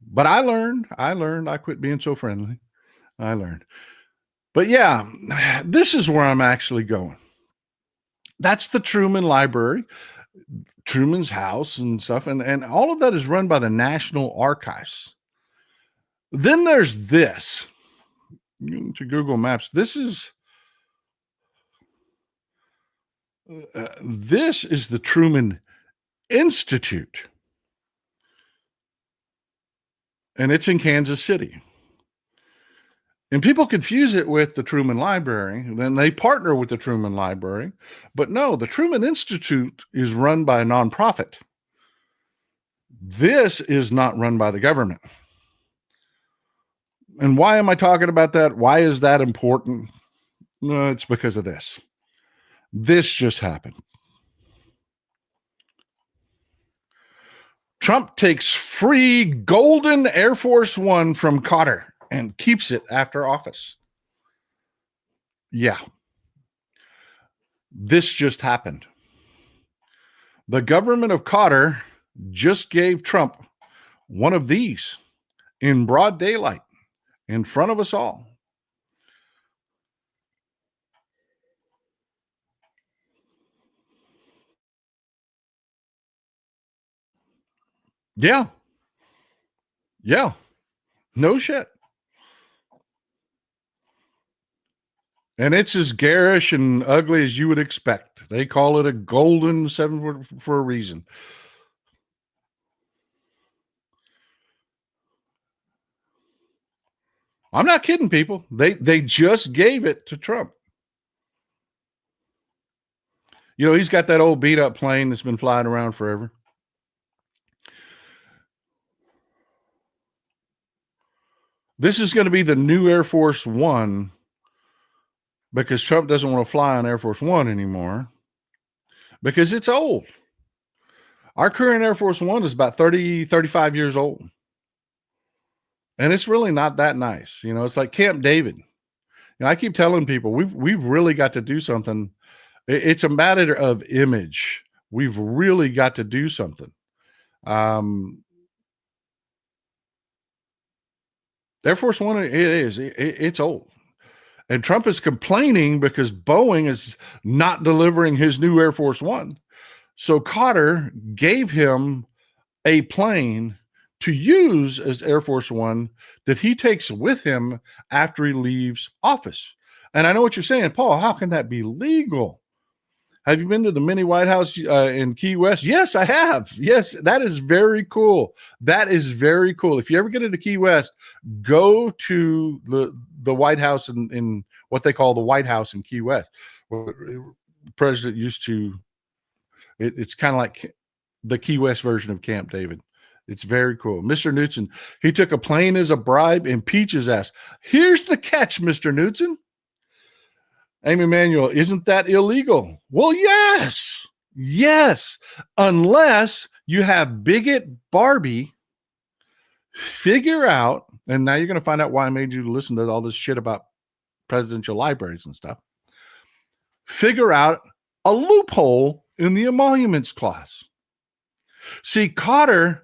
But I learned, I quit being so friendly. I learned. But yeah, this is where I'm actually going. That's the Truman Library, Truman's house and stuff. And all of that is run by the National Archives. Then there's this. To Google Maps. This is the Truman Institute. And it's in Kansas City. And people confuse it with the Truman Library. Then they partner with the Truman Library. But no, the Truman Institute is run by a nonprofit. This is not run by the government. And why am I talking about that? Why is that important? No, it's because of this. This just happened. Trump takes free golden Air Force One from Cotter and keeps it after office. Yeah. This just happened. The government of Cotter just gave Trump one of these in broad daylight in front of us all. Yeah. Yeah. No shit. And it's as garish and ugly as you would expect. They call it a golden 7 for a reason. I'm not kidding, people. They just gave it to Trump. You know, he's got that old beat up plane that's been flying around forever. This is going to be the new Air Force One because Trump doesn't want to fly on Air Force One anymore because it's old. Our current Air Force One is about 30, 35 years old. And it's really not that nice. You know, it's like Camp David. You know, I keep telling people we've really got to do something. It's a matter of image. We've really got to do something. Air Force One, it's old. And Trump is complaining because Boeing is not delivering his new Air Force One. So Cotter gave him a plane to use as Air Force One that he takes with him after he leaves office. And I know what you're saying, Paul, how can that be legal? Have you been to the mini White House in Key West? Yes, I have. Yes, that is very cool. That is very cool. If you ever get into Key West, go to the White House in what they call the White House in Key West. The president used to, it's kind of like the Key West version of Camp David. It's very cool. Mr. Knudsen, he took a plane as a bribe, impeach his ass. Here's the catch, Mr. Knudsen. Amy Emanuel, isn't that illegal? Well, yes. Yes. Unless you have bigot Barbie figure out, and now you're going to find out why I made you listen to all this shit about presidential libraries and stuff. Figure out a loophole in the emoluments clause. See, Cotter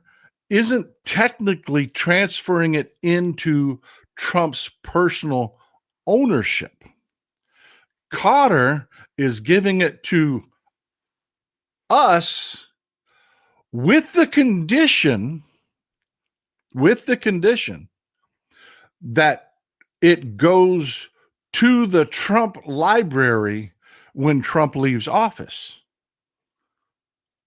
isn't technically transferring it into Trump's personal ownership. Cotter is giving it to us with the condition that it goes to the Trump library when Trump leaves office.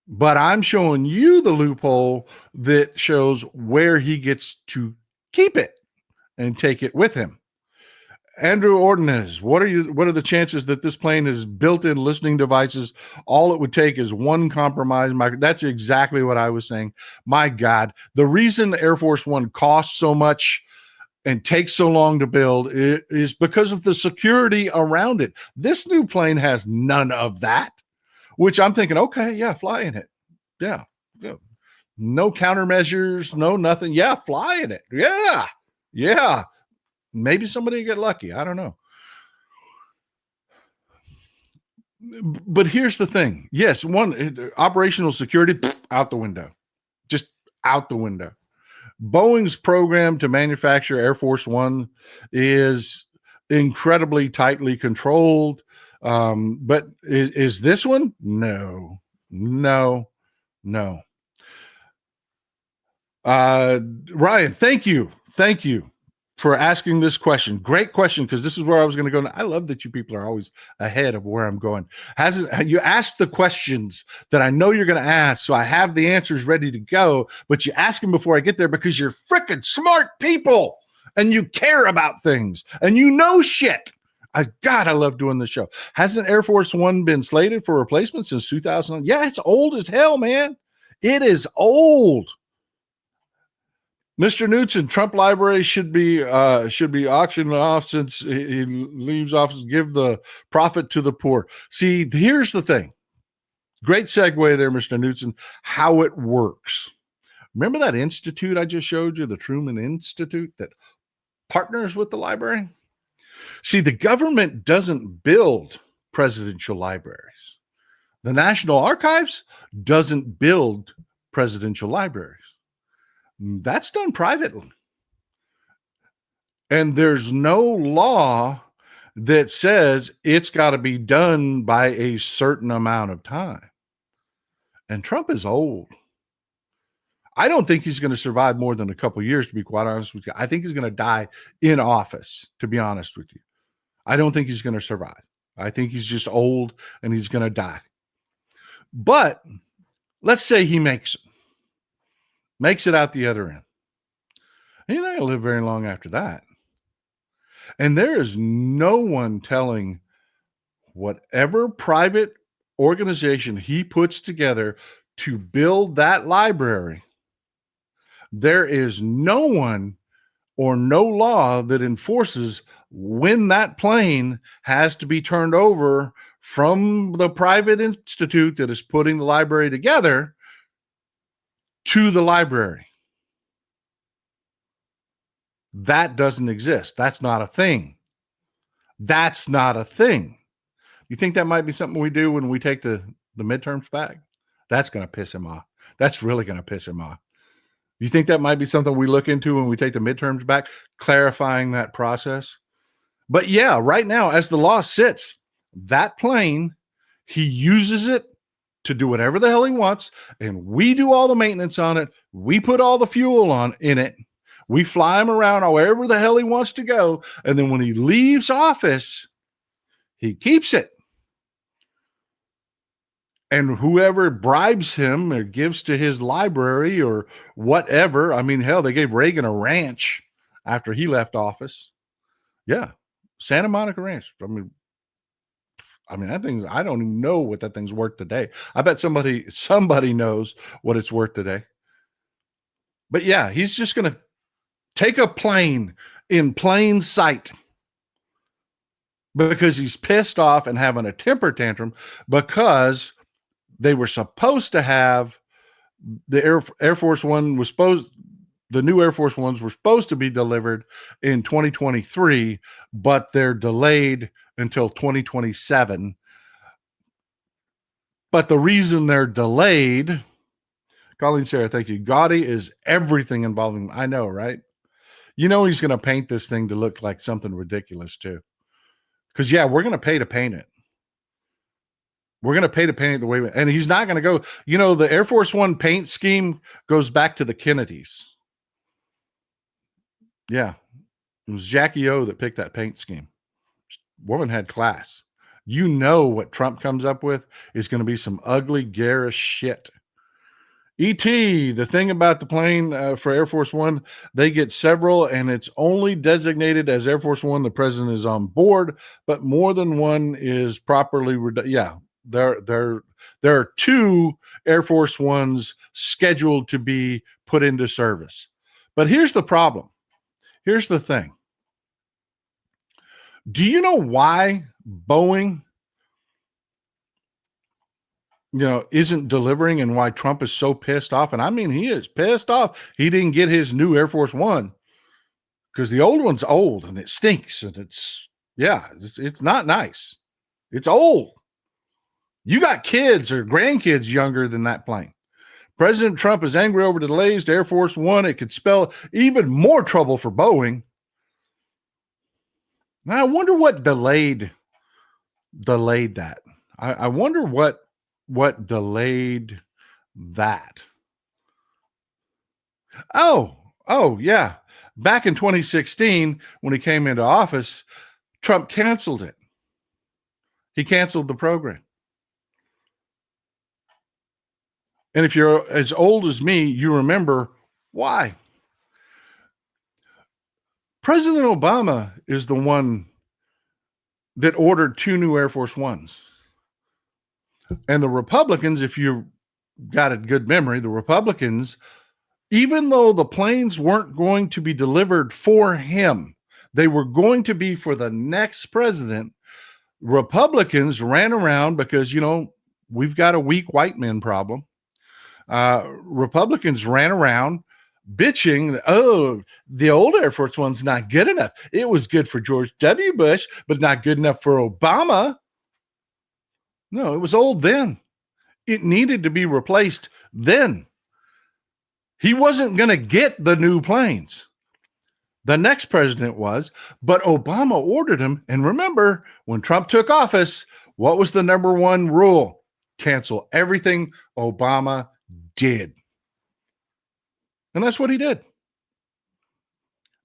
But I'm showing you the loophole that shows where he gets to keep it and take it with him. Andrew Ordonez, what are the chances that this plane has built-in listening devices? All it would take is one compromised micro. That's exactly what I was saying. My God, the reason Air Force One costs so much and takes so long to build is because of the security around it. This new plane has none of that, which I'm thinking, okay, yeah, fly in it. Yeah. No countermeasures, no nothing. Yeah, fly in it. Yeah. Maybe somebody will get lucky. I don't know. But here's the thing. Yes, operational security, out the window. Just out the window. Boeing's program to manufacture Air Force One is incredibly tightly controlled. But is this one? No. Ryan, thank you for asking this question. Great question, because this is where I was going to go. I love that you people are always ahead of where I'm going. You asked the questions that I know you're going to ask, so I have the answers ready to go, but you ask them before I get there because you're freaking smart people and you care about things and you know shit. I love doing this show. Hasn't Air Force One been slated for replacement since 2000? Yeah, it's old as hell, man. It is old. Mr. Knudsen, Trump library should be auctioned off since he leaves office. Give the profit to the poor. See, here's the thing. Great segue there, Mr. Knudsen. How it works. Remember that institute I just showed you, the Truman Institute that partners with the library? See, the government doesn't build presidential libraries. The National Archives doesn't build presidential libraries. That's done privately. And there's no law that says it's got to be done by a certain amount of time. And Trump is old. I don't think he's going to survive more than a couple of years, to be quite honest with you. I think he's going to die in office, to be honest with you. I don't think he's going to survive. I think he's just old and he's going to die. But let's say he makes it out the other end. He's not going to live very long after that. And there is no one telling whatever private organization he puts together to build that library. There is no one or no law that enforces when that plane has to be turned over from the private institute that is putting the library together to the library. That doesn't exist. That's not a thing. You think that might be something we do when we take the midterms back? That's going to piss him off. That's really going to piss him off. You think that might be something we look into when we take the midterms back, clarifying that process? But yeah, right now, as the law sits, that plane, he uses it to do whatever the hell he wants, and we do all the maintenance on it. We put all the fuel in it. We fly him around wherever the hell he wants to go. And then when he leaves office, he keeps it. And whoever bribes him or gives to his library or whatever, I mean, hell, they gave Reagan a ranch after he left office. Yeah, Santa Monica Ranch. I mean, that thing, I don't even know what that thing's worth today. I bet somebody knows what it's worth today. But yeah, he's just going to take a plane in plain sight because he's pissed off and having a temper tantrum because they were supposed to have the Air Force One the new Air Force Ones were supposed to be delivered in 2023, but they're delayed until 2027. But the reason they're delayed, Colleen Sarah, thank you. Gaudy is everything involving, I know, right? You know he's going to paint this thing to look like something ridiculous too. Because, yeah, we're going to pay to paint it. We're going to pay to paint it the way, and he's not going to go, you know, the Air Force One paint scheme goes back to the Kennedys. Yeah. It was Jackie O that picked that paint scheme. Woman had class. You know what Trump comes up with is going to be some ugly, garish shit. ET, the thing about the plane for Air Force One, they get several, and it's only designated as Air Force One. The president is on board, but more than one is properly. Yeah, there are 2 Air Force Ones scheduled to be put into service. But here's the problem. Here's the thing. Do you know why Boeing, isn't delivering, and why Trump is so pissed off? And I mean, he is pissed off. He didn't get his new Air Force One because the old one's old and it stinks, and it's not nice. It's old. You got kids or grandkids younger than that plane. President Trump is angry over delays to Air Force One. It could spell even more trouble for Boeing. Now, I wonder what delayed that. I wonder what delayed that. Oh, yeah. Back in 2016, when he came into office, Trump canceled it. He canceled the program. And if you're as old as me, you remember why. President Obama is the one that ordered 2 new Air Force Ones. And the Republicans, if you got a good memory, the Republicans, even though the planes weren't going to be delivered for him, they were going to be for the next president. Republicans ran around because, we've got a weak white men problem. Republicans ran around bitching, the old Air Force One's not good enough. It was good for George W. Bush, but not good enough for Obama. No, it was old then. It needed to be replaced then. He wasn't going to get the new planes. The next president was, but Obama ordered them. And remember, when Trump took office, what was the number one rule? Cancel everything Obama did. And that's what he did.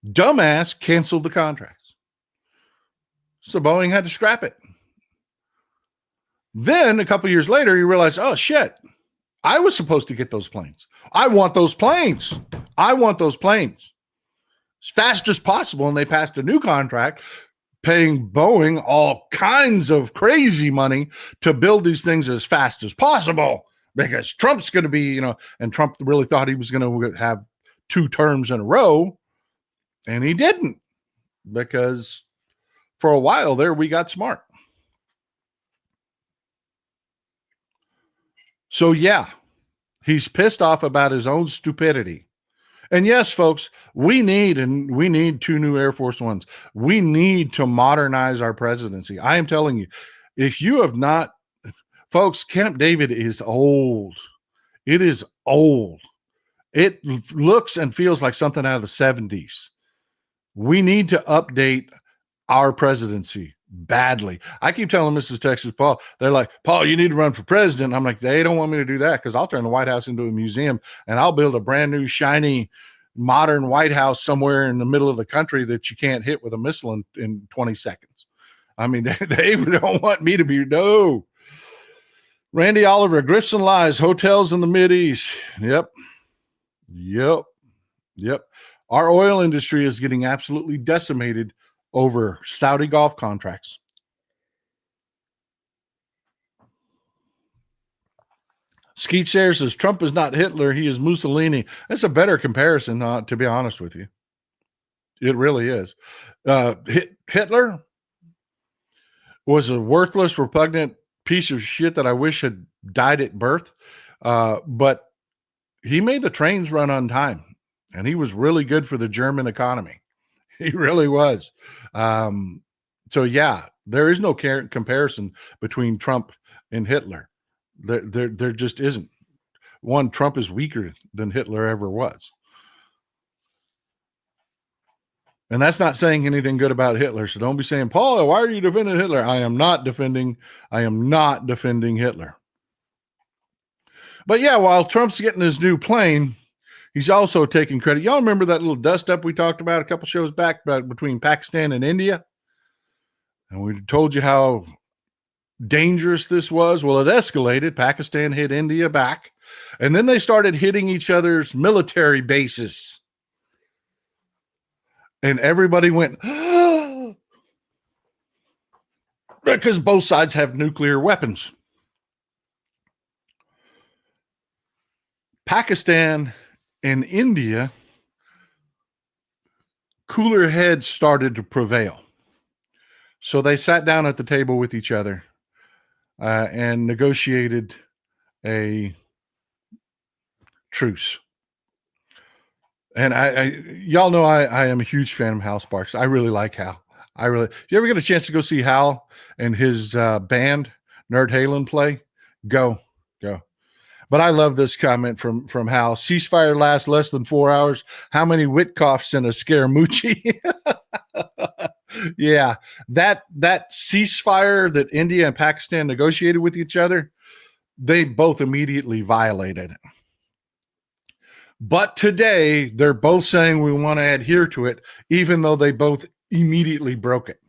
Dumbass canceled the contracts. So Boeing had to scrap it. Then a couple years later, he realized, oh, shit, I was supposed to get those planes. I want those planes. As fast as possible. And they passed a new contract paying Boeing all kinds of crazy money to build these things as fast as possible because Trump's going to be, and Trump really thought he was going to have 2 terms in a row. And he didn't, because for a while there, we got smart. So, yeah, he's pissed off about his own stupidity. And yes, folks, we need 2 new Air Force Ones. We need to modernize our presidency. I am telling you, if you have not, folks, Camp David is old. It is old. It looks and feels like something out of the 70s. We need to update our presidency badly. I keep telling Mrs. Texas Paul, they're like, Paul, you need to run for president. I'm like, they don't want me to do that because I'll turn the White House into a museum and I'll build a brand new, shiny, modern White House somewhere in the middle of the country that you can't hit with a missile in 20 seconds. I mean, they don't want me to be, no. Randy Oliver, Grifts and Lies, hotels in the Mideast. Yep. Our oil industry is getting absolutely decimated over Saudi Gulf contracts. Skeet Share says Trump is not Hitler, he is Mussolini. That's a better comparison, to be honest with you. It really is. Hitler was a worthless, repugnant piece of shit that I wish had died at birth. But he made the trains run on time, and he was really good for the German economy. He really was. So, yeah, there is no comparison between Trump and Hitler. There just isn't. One, Trump is weaker than Hitler ever was. And that's not saying anything good about Hitler. So don't be saying, Paul, why are you defending Hitler? I am not defending Hitler. But yeah, while Trump's getting his new plane, he's also taking credit. Y'all remember that little dust up we talked about a couple shows back between Pakistan and India? And we told you how dangerous this was. Well, it escalated. Pakistan hit India back. And then they started hitting each other's military bases. And everybody went, because both sides have nuclear weapons. Pakistan and India, cooler heads started to prevail. So they sat down at the table with each other and negotiated a truce. And y'all know I am a huge fan of Hal Sparks. I really like Hal. If you ever get a chance to go see Hal and his band, Nerd Halen, play, go. But I love this comment from Hal. Ceasefire lasts less than 4 hours. How many Witkoffs in a Scaramucci? Yeah, that ceasefire that India and Pakistan negotiated with each other, they both immediately violated it. But today, they're both saying we want to adhere to it, even though they both immediately broke it.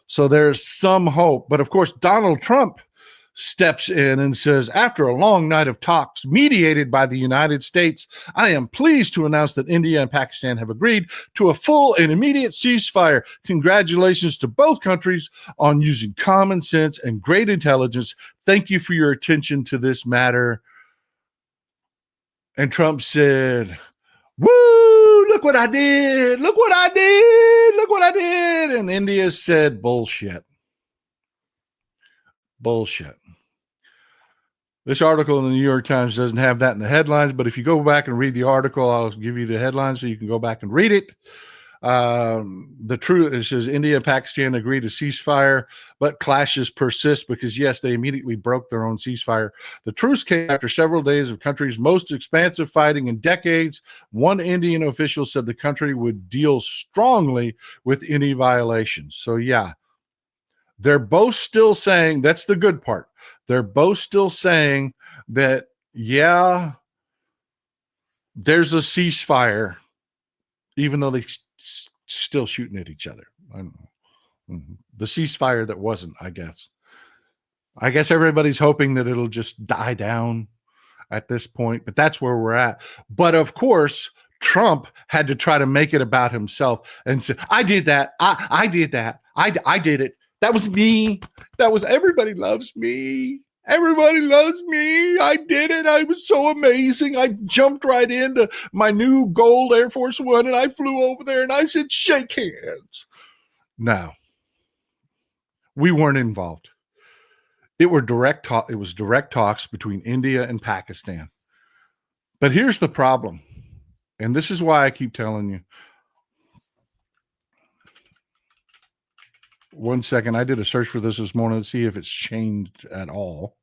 So there's some hope. But of course, Donald Trump steps in and says, after a long night of talks mediated by the United States, I am pleased to announce that India and Pakistan have agreed to a full and immediate ceasefire. Congratulations to both countries on using common sense and great intelligence. Thank you for your attention to this matter. And Trump said, woo, look what I did. Look what I did. Look what I did. And India said, bullshit. Bullshit. This article in the New York Times doesn't have that in the headlines, but if you go back and read the article, I'll give you the headlines so you can go back and read it. The truth, it says India and Pakistan agreed to ceasefire, but clashes persist because, yes, they immediately broke their own ceasefire. The truce came after several days of country's most expansive fighting in decades. One Indian official said the country would deal strongly with any violations. So, yeah, they're both still saying, that's the good part. They're both still saying that, yeah, there's a ceasefire, even though they still shooting at each other. I don't know. The ceasefire that wasn't, I guess. I guess everybody's hoping that it'll just die down at this point, but that's where we're at. But of course, Trump had to try to make it about himself and say, I did that. I did that. I did it. That was me. That was, everybody loves me. Everybody loves me. I did it. I was so amazing. I jumped right into my new gold Air Force One and I flew over there and I said, shake hands. No, we weren't involved. It was direct talks between India and Pakistan. But here's the problem. And this is why I keep telling you. One second. I did a search for this morning to see if it's changed at all.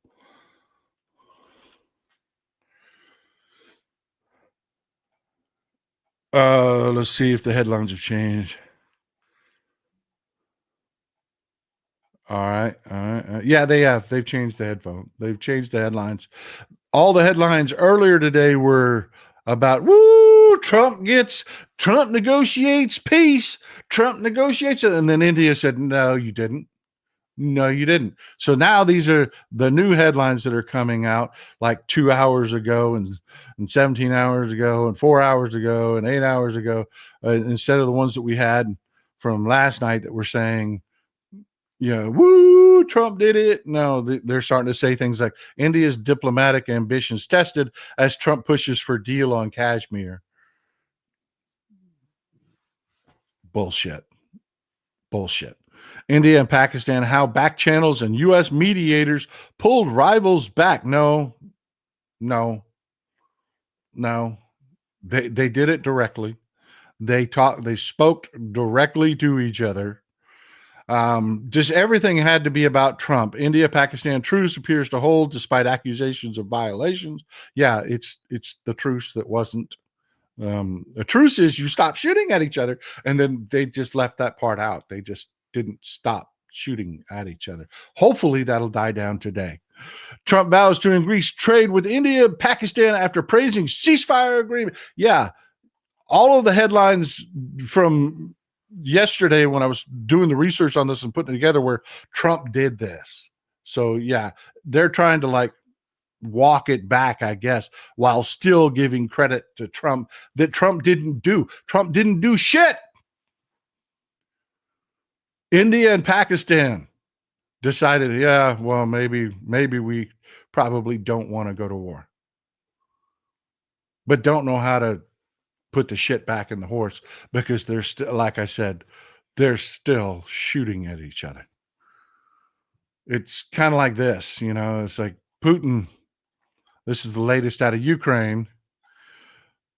Let's see if the headlines have changed. All right. Yeah, they have. They've changed the headphone. They've changed the headlines. All the headlines earlier today were about, woo, Trump negotiates peace. Trump negotiates it. And then India said, no, you didn't. No, you didn't. So now these are the new headlines that are coming out like 2 hours ago and 17 hours ago and 4 hours ago and 8 hours ago, instead of the ones that we had from last night that were saying, woo, Trump did it. No, they're starting to say things like India's diplomatic ambitions tested as Trump pushes for deal on Kashmir. Bullshit. India and Pakistan, how back channels and U.S. mediators pulled rivals back. No. They did it directly. They spoke directly to each other. Just everything had to be about Trump. India-Pakistan truce appears to hold despite accusations of violations. Yeah, it's the truce that wasn't A truce is you stop shooting at each other, and then they just left that part out. They just didn't stop shooting at each other. Hopefully that'll die down today. Trump vows to increase trade with India and Pakistan after praising ceasefire agreement. Yeah, all of the headlines from yesterday when I was doing the research on this and putting it together where Trump did this. So yeah, they're trying to like walk it back, I guess, while still giving credit to Trump that Trump didn't do. Trump didn't do shit. India and Pakistan decided, yeah, well, maybe we probably don't want to go to war, but don't know how to put the shit back in the horse because they're still, like I said, they're still shooting at each other. It's kind of like this, you know, it's like Putin. This is the latest out of Ukraine.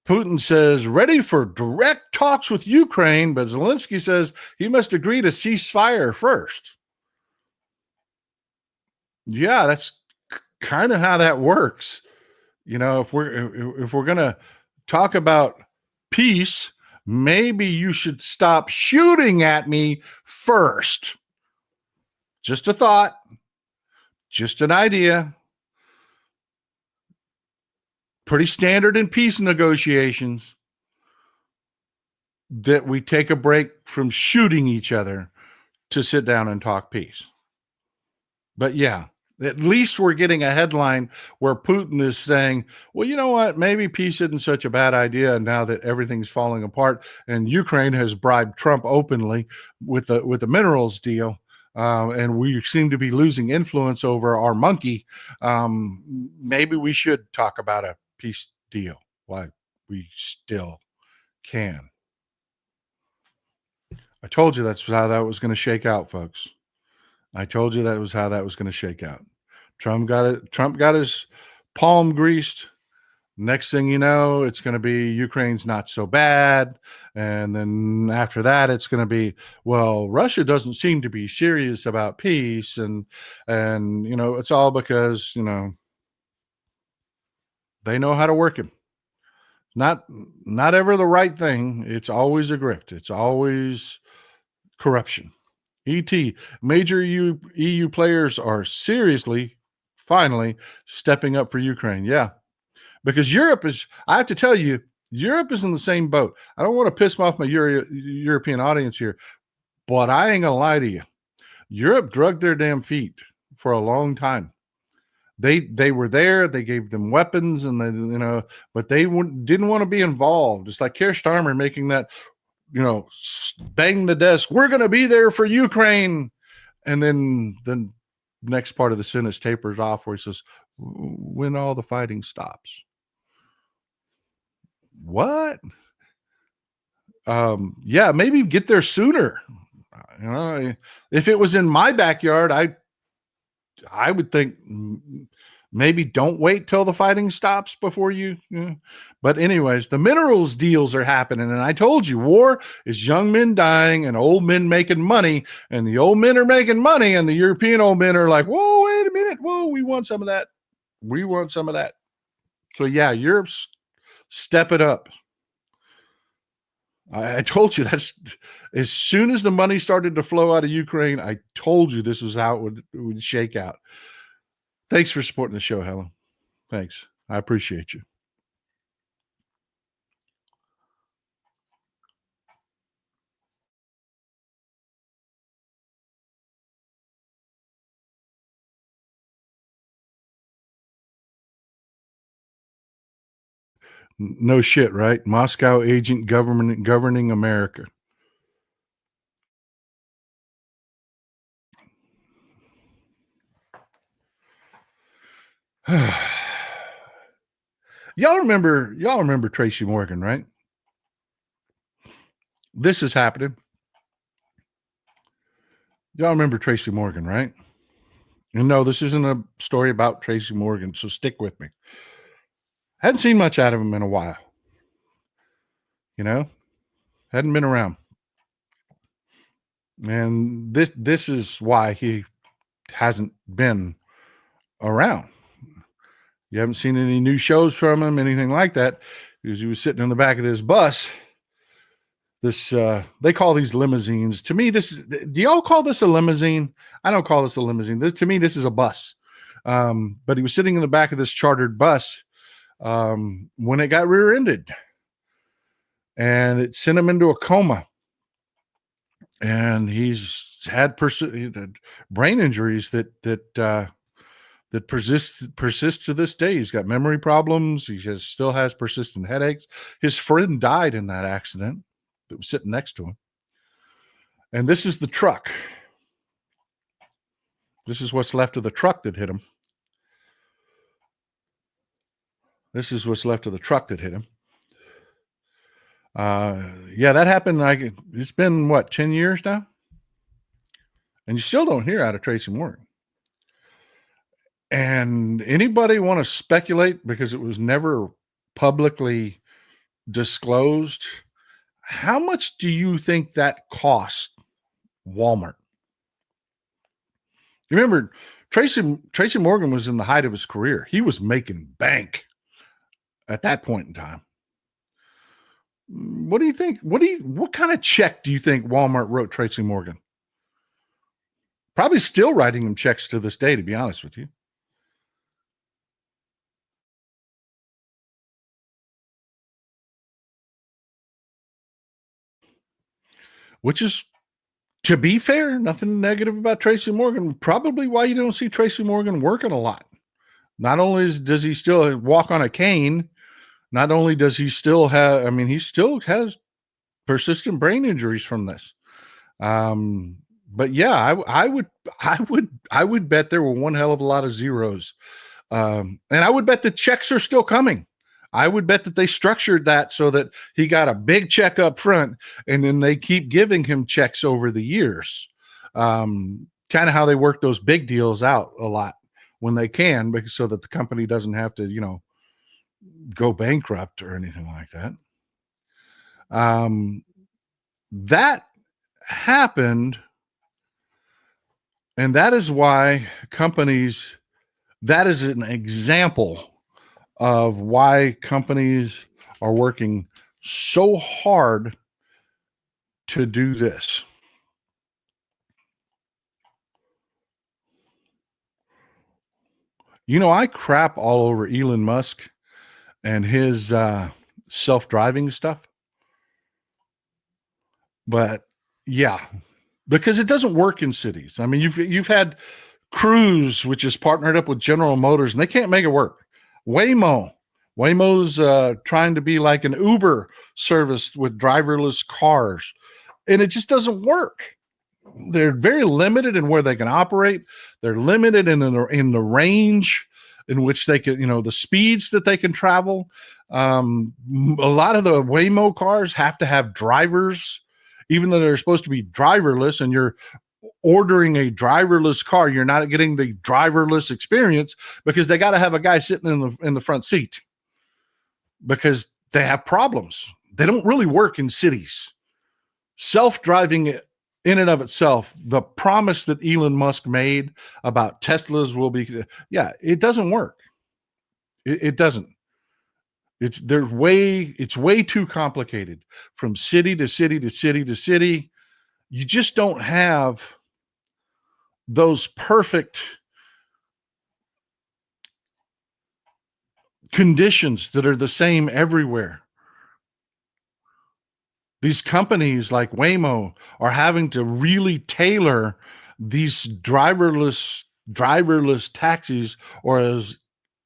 Putin says ready for direct talks with Ukraine, but Zelensky says he must agree to ceasefire first. Yeah, that's kind of how that works. You know, if we're going to talk about peace, maybe you should stop shooting at me first. Just a thought, just an idea. Pretty standard in peace negotiations that we take a break from shooting each other to sit down and talk peace. But yeah, at least we're getting a headline where Putin is saying, well, you know what? Maybe peace isn't such a bad idea now that everything's falling apart. And Ukraine has bribed Trump openly with the minerals deal. And we seem to be losing influence over our monkey. Maybe we should talk about a peace deal while we still can. I told you that's how that was going to shake out, folks. I told you that was how that was going to shake out. Trump got it. Trump got his palm greased. Next thing you know, it's going to be Ukraine's not so bad. And then after that, it's going to be, well, Russia doesn't seem to be serious about peace. And you know, it's all because, you know, they know how to work him. Not ever the right thing. It's always a grift. It's always corruption. ET, major EU players are seriously, finally, stepping up for Ukraine. Yeah, because Europe is, I have to tell you, Europe is in the same boat. I don't want to piss off my European audience here, but I ain't going to lie to you. Europe drugged their damn feet for a long time. They were there. They gave them weapons, and they, you know, but they didn't want to be involved. It's like Keir Starmer making that, you know, bang the desk. We're going to be there for Ukraine, and then the next part of the sentence tapers off where he says, "When all the fighting stops." What? Yeah, maybe get there sooner. You know, if it was in my backyard, I would think maybe don't wait till the fighting stops before you know. But anyways, the minerals deals are happening. And I told you, war is young men dying and old men making money. And the old men are making money. And the European old men are like, whoa, wait a minute. Whoa, we want some of that. We want some of that. So yeah, Europe's step it up. I told you that's as soon as the money started to flow out of Ukraine, I told you this is how it would shake out. Thanks for supporting the show, Helen. Thanks. I appreciate you. No shit, right? Moscow agent governing America. Y'all remember Tracy Morgan, right? This is happening. Y'all remember Tracy Morgan, right? And no, this isn't a story about Tracy Morgan, so stick with me. Hadn't seen much out of him in a while. You know, hadn't been around. And this is why he hasn't been around. You haven't seen any new shows from him, anything like that. because he was sitting in the back of this bus. This they call these limousines. To me, this is, do y'all call this a limousine? I don't call this a limousine. This, to me, this is a bus. But he was sitting in the back of this chartered bus when it got rear-ended, and it sent him into a coma. And he's had brain injuries that persist to this day. He's got memory problems. He still has persistent headaches. His friend died in that accident that was sitting next to him. And this is the truck. This is what's left of the truck that hit him. This is what's left of the truck that hit him. Yeah, that happened. It's been what, 10 years now? And you still don't hear out of Tracy Morgan. And anybody want to speculate, because it was never publicly disclosed, how much do you think that cost Walmart? You remember, Tracy Morgan was in the height of his career. He was making bank at that point in time. What do you think? What kind of check do you think Walmart wrote Tracy Morgan? Probably still writing him checks to this day, to be honest with you. Which is, to be fair, nothing negative about Tracy Morgan. Probably why you don't see Tracy Morgan working a lot. Not only does he still walk on a cane, not only does he still have, I mean, he still has persistent brain injuries from this. But yeah, I would bet there were one hell of a lot of zeros. And I would bet the checks are still coming. I would bet that they structured that so that he got a big check up front, and then they keep giving him checks over the years. Kind of how they work those big deals out a lot when they can, because so that the company doesn't have to, go bankrupt or anything like that. That happened, and that is why companies, that is an example of why companies are working so hard to do this. I crap all over Elon Musk and his self-driving stuff. But yeah, because it doesn't work in cities. I mean, you've had Cruise, which is partnered up with General Motors, and they can't make it work. Waymo's trying to be like an Uber service with driverless cars, and it just doesn't work. They're very limited in where they can operate. They're limited in the range in which they can, the speeds that they can travel. A lot of the Waymo cars have to have drivers, even though they're supposed to be driverless, and you're ordering a driverless car, you're not getting the driverless experience because they got to have a guy sitting in the front seat because they have problems. They don't really work in cities. Self-driving in and of itself, the promise that Elon Musk made about Teslas will be, it doesn't work. It doesn't. It's way too complicated from city to city to city to city. You just don't have those perfect conditions that are the same everywhere. These companies like Waymo are having to really tailor these driverless taxis, or as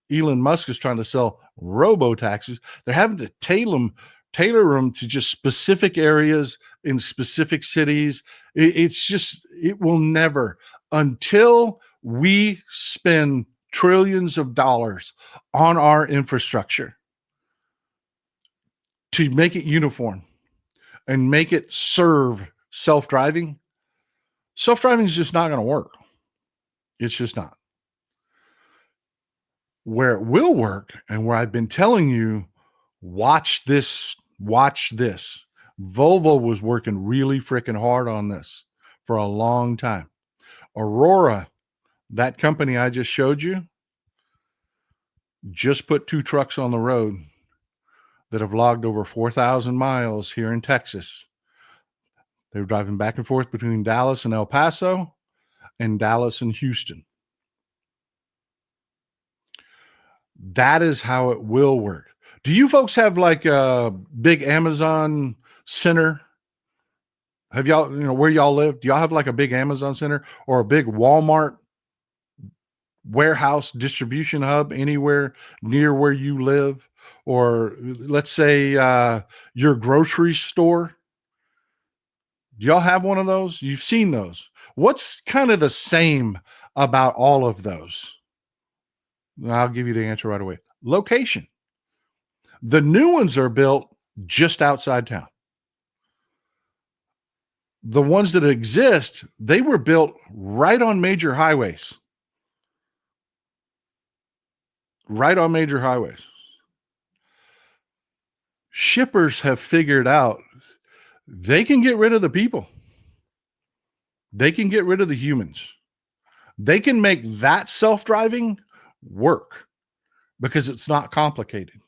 Elon Musk is trying to sell, robo taxis. They're having to tailor them to just specific areas in specific cities. It will never, until we spend trillions of dollars on our infrastructure to make it uniform and make it serve self-driving. Self-driving is just not going to work. It's just not. Where it will work, and where I've been telling you, watch this. Volvo was working really freaking hard on this for a long time. Aurora, that company I just showed you, just put 2 trucks on the road. that have logged over 4,000 miles here in Texas. They were driving back and forth between Dallas and El Paso and Dallas and Houston. That is how it will work. Do you folks have like a big Amazon center? Have y'all, where y'all live? Do y'all have like a big Amazon center or a big Walmart warehouse distribution hub anywhere near where you live? Or let's say your grocery store? Do y'all have one of those? You've seen those. What's kind of the same about all of those? I'll give you the answer right away. Location. The new ones are built just outside town. The ones that exist, they were built right on major highways. Right on major highways. Shippers have figured out they can get rid of the people. They can get rid of the humans. They can make that self-driving work because it's not complicated.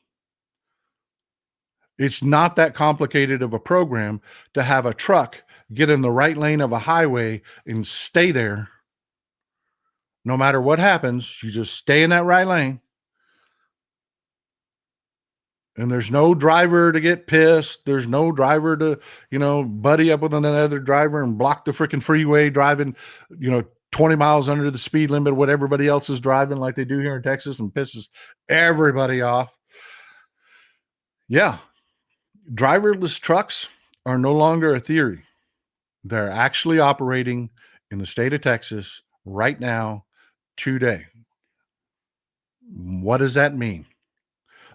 It's not that complicated of a program to have a truck get in the right lane of a highway and stay there. No matter what happens, you just stay in that right lane. And there's no driver to get pissed. There's no driver to, buddy up with another driver and block the freaking freeway driving, 20 miles under the speed limit of what everybody else is driving like they do here in Texas and pisses everybody off. Yeah. Driverless trucks are no longer a theory. They're actually operating in the state of Texas right now, today. What does that mean?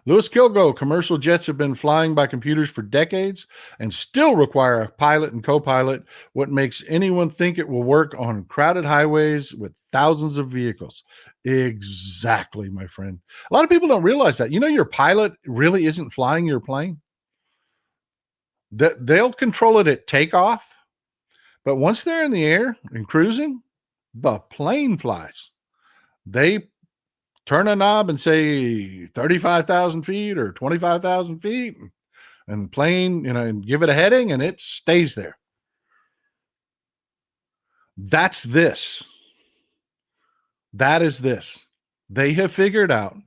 Louis Kilgo, commercial jets have been flying by computers for decades and still require a pilot and co-pilot. What makes anyone think it will work on crowded highways with thousands of vehicles? Exactly, my friend. A lot of people don't realize that. Your pilot really isn't flying your plane. They'll control it at takeoff, but once they're in the air and cruising, the plane flies. They turn a knob and say 35,000 feet or 25,000 feet and the plane, and give it a heading and it stays there. That's this. That is this. They have figured out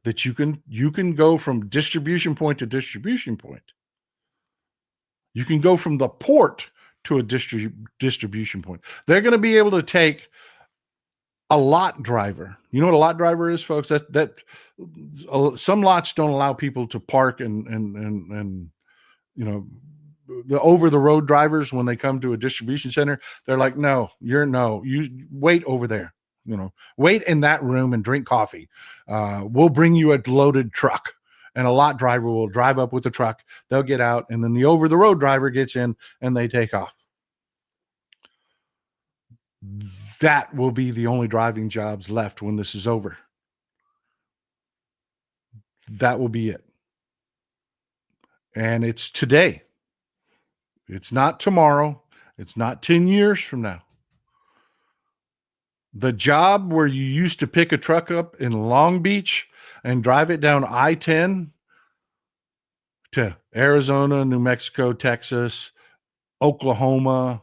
that you can go from distribution point to distribution point. You can go from the port to a distribution point. They're going to be able to take a lot driver. You know what a lot driver is, folks? That some lots don't allow people to park and the over the road drivers, when they come to a distribution center, they're like, no, you wait over there. Wait in that room and drink coffee. We'll bring you a loaded truck. And a lot driver will drive up with the truck. They'll get out, and then the over the road driver gets in and they take off. That will be the only driving jobs left when this is over. That will be it. And it's today. It's not tomorrow. It's not 10 years from now. The job where you used to pick a truck up in Long Beach and drive it down I-10 to Arizona, New Mexico, Texas, Oklahoma,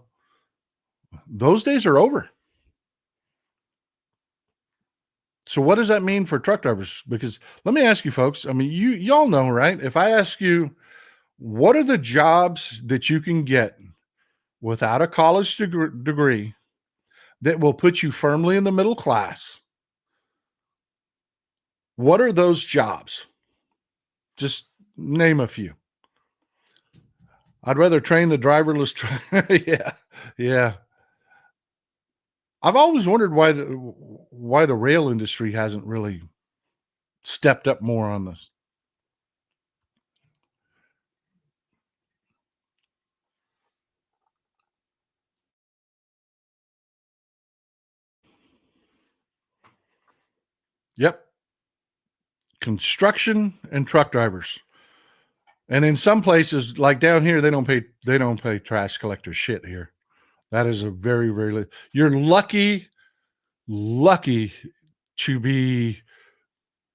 those days are over. So what does that mean for truck drivers? Because let me ask you folks, y'all know, right? If I ask you, what are the jobs that you can get without a college degree that will put you firmly in the middle class? What are those jobs? Just name a few. I'd rather train the driverless truck. Yeah. I've always wondered why the rail industry hasn't really stepped up more on this. Yep. Construction and truck drivers. And in some places, like down here, they don't pay trash collectors shit here. That is a very, very, you're lucky to be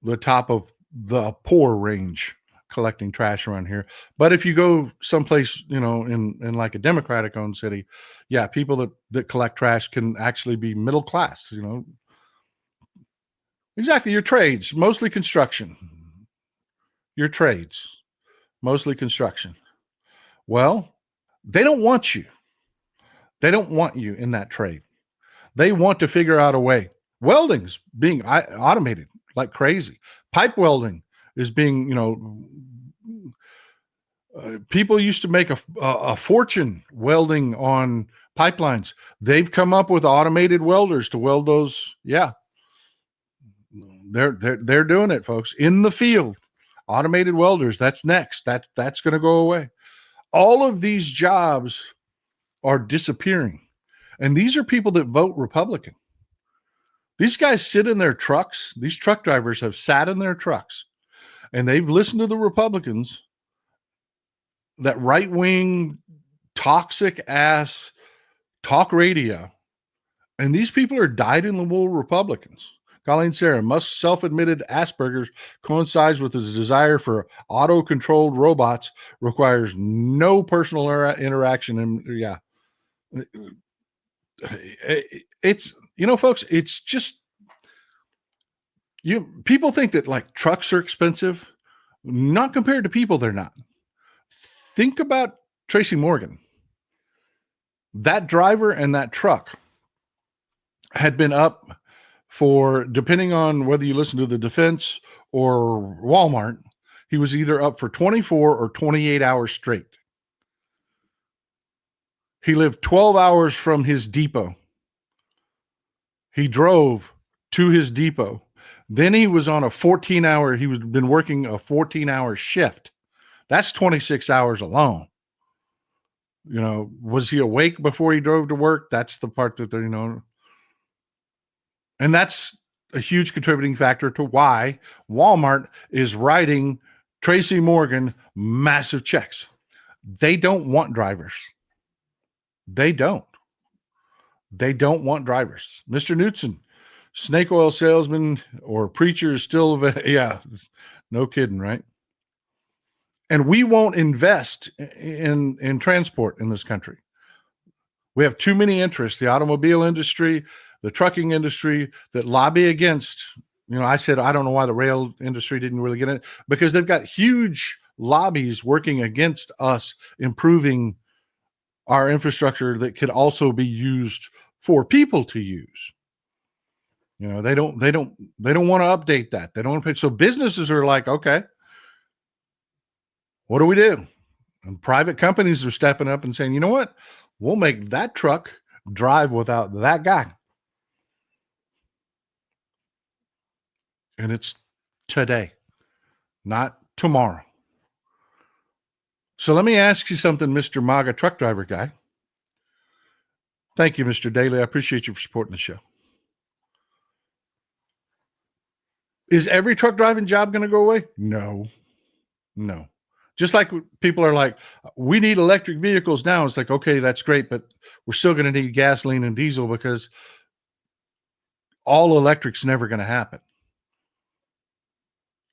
the top of the poor range collecting trash around here. But if you go someplace, in like a Democratic owned city, yeah, people that collect trash can actually be middle class, Exactly. Your trades, mostly construction. Your trades, mostly construction. Well, they don't want you. They don't want you in that trade. They want to figure out a way. Welding's being automated like crazy. Pipe welding is being, people used to make a fortune welding on pipelines. They've come up with automated welders to weld those. Yeah, they're doing it, folks, in the field. Automated welders. That's next. That's going to go away. All of these jobs are disappearing, and these are people that vote Republican. These guys sit in their trucks. These truck drivers have sat in their trucks, and they've listened to the Republicans, that right-wing, toxic-ass talk radio, and these people are dyed-in-the-wool Republicans. Colleen Sarah, Musk's self-admitted Asperger's coincides with his desire for auto-controlled robots, requires no personal interaction. And yeah, it's, folks, it's just, people think that like trucks are expensive. Not compared to people, they're not. Think about Tracy Morgan. That driver and that truck had been up for, depending on whether you listen to the defense or Walmart, he was either up for 24 or 28 hours straight. He lived 12 hours from his depot. He drove to his depot. Then he was on a 14-hour, he was been working a 14-hour shift. That's 26 hours alone. Was he awake before he drove to work? That's the part that they're, and that's a huge contributing factor to why Walmart is writing Tracy Morgan massive checks. They don't want drivers. They don't want drivers. Mr. Knutson, snake oil salesman or preacher is still, yeah, no kidding, right? And we won't invest in transport in this country. We have too many interests, the automobile industry, the trucking industry, that lobby against, I said, I don't know why the rail industry didn't really get it, because they've got huge lobbies working against us improving our infrastructure that could also be used for people to use. They don't want to update that. They don't want to pay. So businesses are like, okay, what do we do? And private companies are stepping up and saying, you know what? We'll make that truck drive without that guy. And it's today, not tomorrow. So let me ask you something, Mr. MAGA truck driver guy. Thank you, Mr. Daly. I appreciate you for supporting the show. Is every truck driving job going to go away? No. Just like people are like, we need electric vehicles now. It's like, okay, that's great, but we're still going to need gasoline and diesel, because all electric's never going to happen.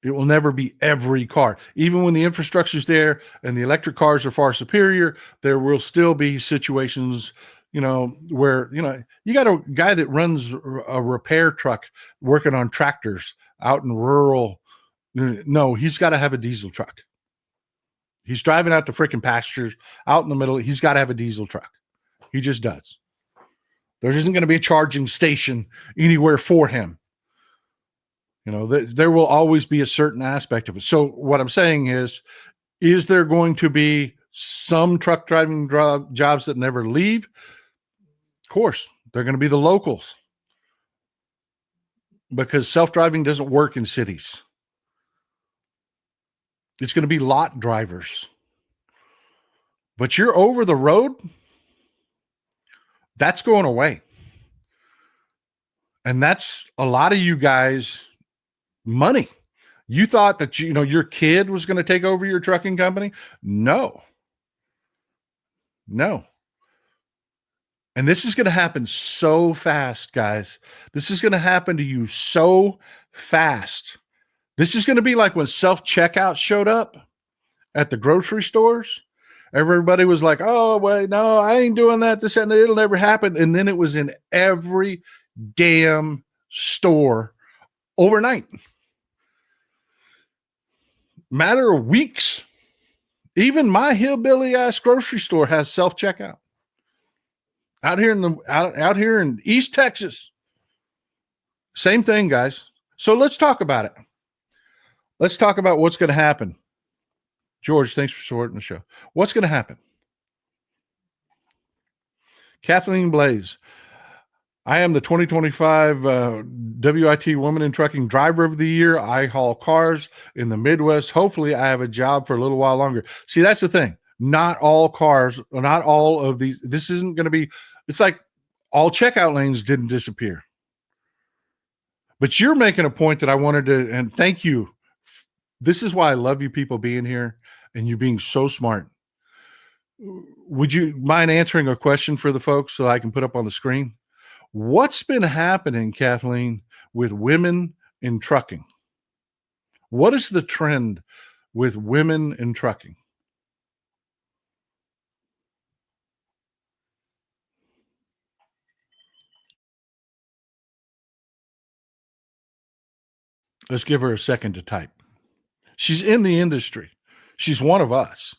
It will never be every car. Even when the infrastructure's there and the electric cars are far superior, there will still be situations, where, you got a guy that runs a repair truck working on tractors out in rural. No, he's got to have a diesel truck. He's driving out to freaking pastures out in the middle. He's got to have a diesel truck. He just does. There isn't going to be a charging station anywhere for him. There will always be a certain aspect of it. So what I'm saying is there going to be some truck driving jobs that never leave? Of course, they're going to be the locals, because self-driving doesn't work in cities. It's going to be lot drivers. But you're over the road, that's going away. And that's a lot of you guys' money. You thought that, your kid was going to take over your trucking company? No. And this is going to happen so fast, guys. This is going to happen to you so fast This is going to be like when self-checkout showed up at the grocery stores. Everybody was like, oh, wait, no, I ain't doing that. This and that, it'll never happen. And then it was in every damn store overnight. Matter of weeks. Even my hillbilly ass grocery store has self-checkout. Out here in East Texas. Same thing, guys. So let's talk about it. Let's talk about what's going to happen. George, thanks for supporting the show. What's going to happen? Kathleen Blaze. I am the 2025 WIT Woman in Trucking Driver of the Year. I haul cars in the Midwest. Hopefully, I have a job for a little while longer. See, that's the thing. Not all cars, not all of these. This isn't going to be, it's like all checkout lanes didn't disappear. But you're making a point that I wanted to, and thank you. This is why I love you people being here and you being so smart. Would you mind answering a question for the folks so I can put up on the screen? What's been happening, Kathleen, with women in trucking? What is the trend with women in trucking? Let's give her a second to type. She's in the industry. She's one of us.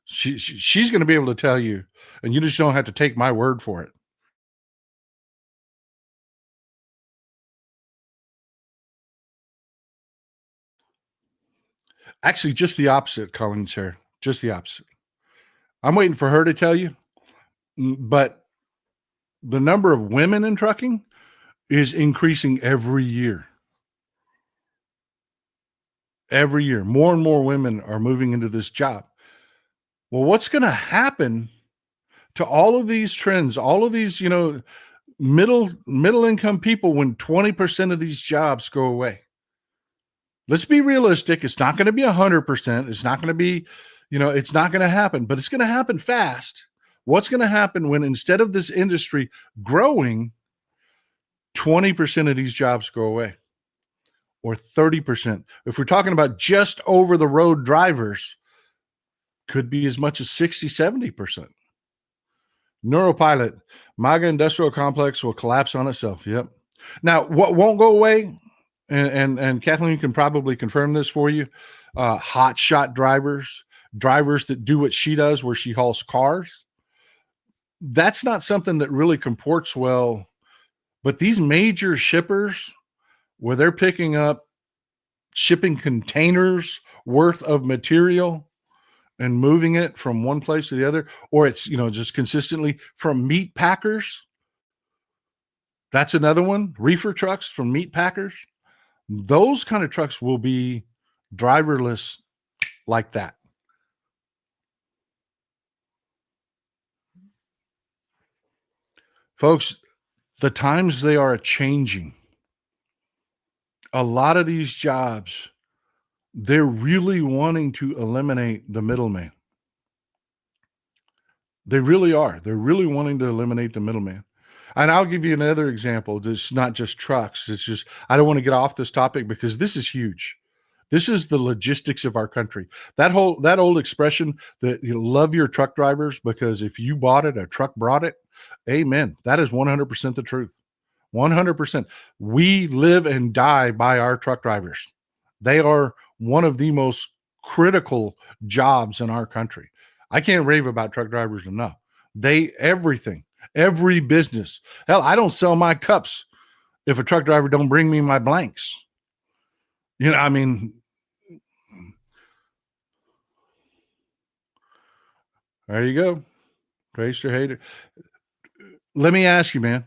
She's going to be able to tell you, and you just don't have to take my word for it. Actually, just the opposite, Colleen's here. Just the opposite. I'm waiting for her to tell you, but the number of women in trucking is increasing every year. Every year, more and more women are moving into this job. Well, what's going to happen to all of these trends, all of these, middle income people when 20% of these jobs go away? Let's be realistic. It's not going to be 100%. It's not going to be, it's not going to happen, but it's going to happen fast. What's going to happen when instead of this industry growing, 20% of these jobs go away? Or 30%. If we're talking about just over the road drivers, could be as much as 60, 70%. Neuropilot, MAGA industrial complex will collapse on itself. Yep. Now, what won't go away, and Kathleen can probably confirm this for you, hot shot drivers that do what she does where she hauls cars. That's not something that really comports well. But these major shippers, where they're picking up shipping containers worth of material and moving it from one place to the other, or it's, just consistently from meat packers. That's another one. Reefer trucks from meat packers. Those kind of trucks will be driverless like that. Folks, the times they are changing. A lot of these jobs, they're really wanting to eliminate the middleman. They really are. They're really wanting to eliminate the middleman. And I'll give you another example. It's not just trucks. It's just, I don't want to get off this topic because this is huge. This is the logistics of our country. That old expression that you love your truck drivers because if you bought it, a truck brought it. Amen. That is 100% the truth. 100%. We live and die by our truck drivers. They are one of the most critical jobs in our country. I can't rave about truck drivers enough. Everything, every business. Hell, I don't sell my cups if a truck driver don't bring me my blanks. There you go. Praise or hater. Let me ask you, man.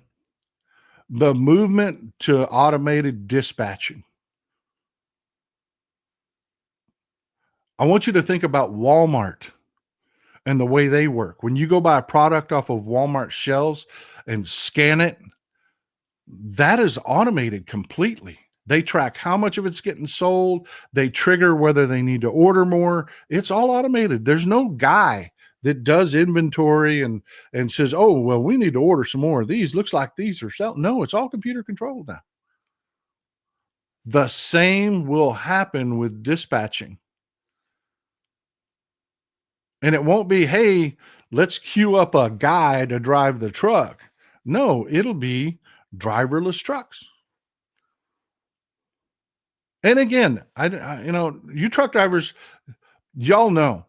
The movement to automated dispatching. I want you to think about Walmart and the way they work. When you go buy a product off of Walmart shelves and scan it, that is automated completely. They track how much of it's getting sold. They trigger whether they need to order more. It's all automated. There's no guy that does inventory and says, oh, well, we need to order some more of these. Looks like these are selling. No, it's all computer controlled now. The same will happen with dispatching. And it won't be, hey, let's queue up a guy to drive the truck. No, it'll be driverless trucks. And again, you truck drivers, y'all know,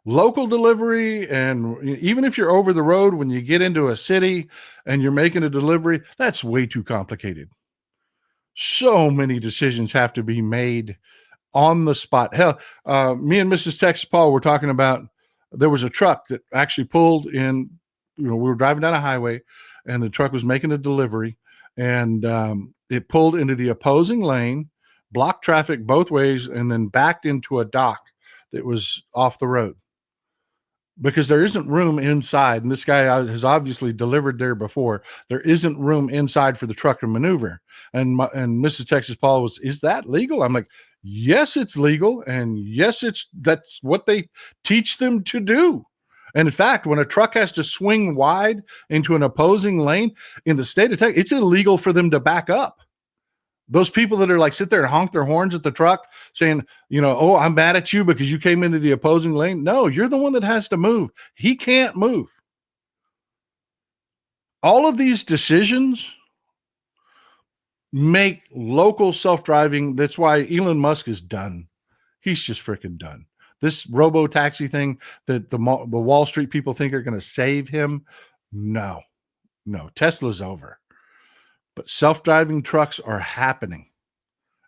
local delivery, and even if you're over the road, when you get into a city and you're making a delivery, that's way too complicated. So many decisions have to be made on the spot. Hell, me and Mrs. Texas Paul were talking about, there was a truck that actually pulled in, we were driving down a highway and the truck was making a delivery, and it pulled into the opposing lane, blocked traffic both ways, and then backed into a dock that was off the road because there isn't room inside. And this guy has obviously delivered there before. There isn't room inside for the truck to maneuver. And Mrs. Texas Paul was, is that legal? I'm like, yes, it's legal. And yes, that's what they teach them to do. And in fact, when a truck has to swing wide into an opposing lane in the state of Texas, it's illegal for them to back up. Those people that are like, sit there and honk their horns at the truck saying, oh, I'm mad at you because you came into the opposing lane. No, you're the one that has to move. He can't move. All of these decisions make local self-driving. That's why Elon Musk is done. He's just freaking done. This robo-taxi thing that the Wall Street people think are going to save him. No, Tesla's over. But self-driving trucks are happening,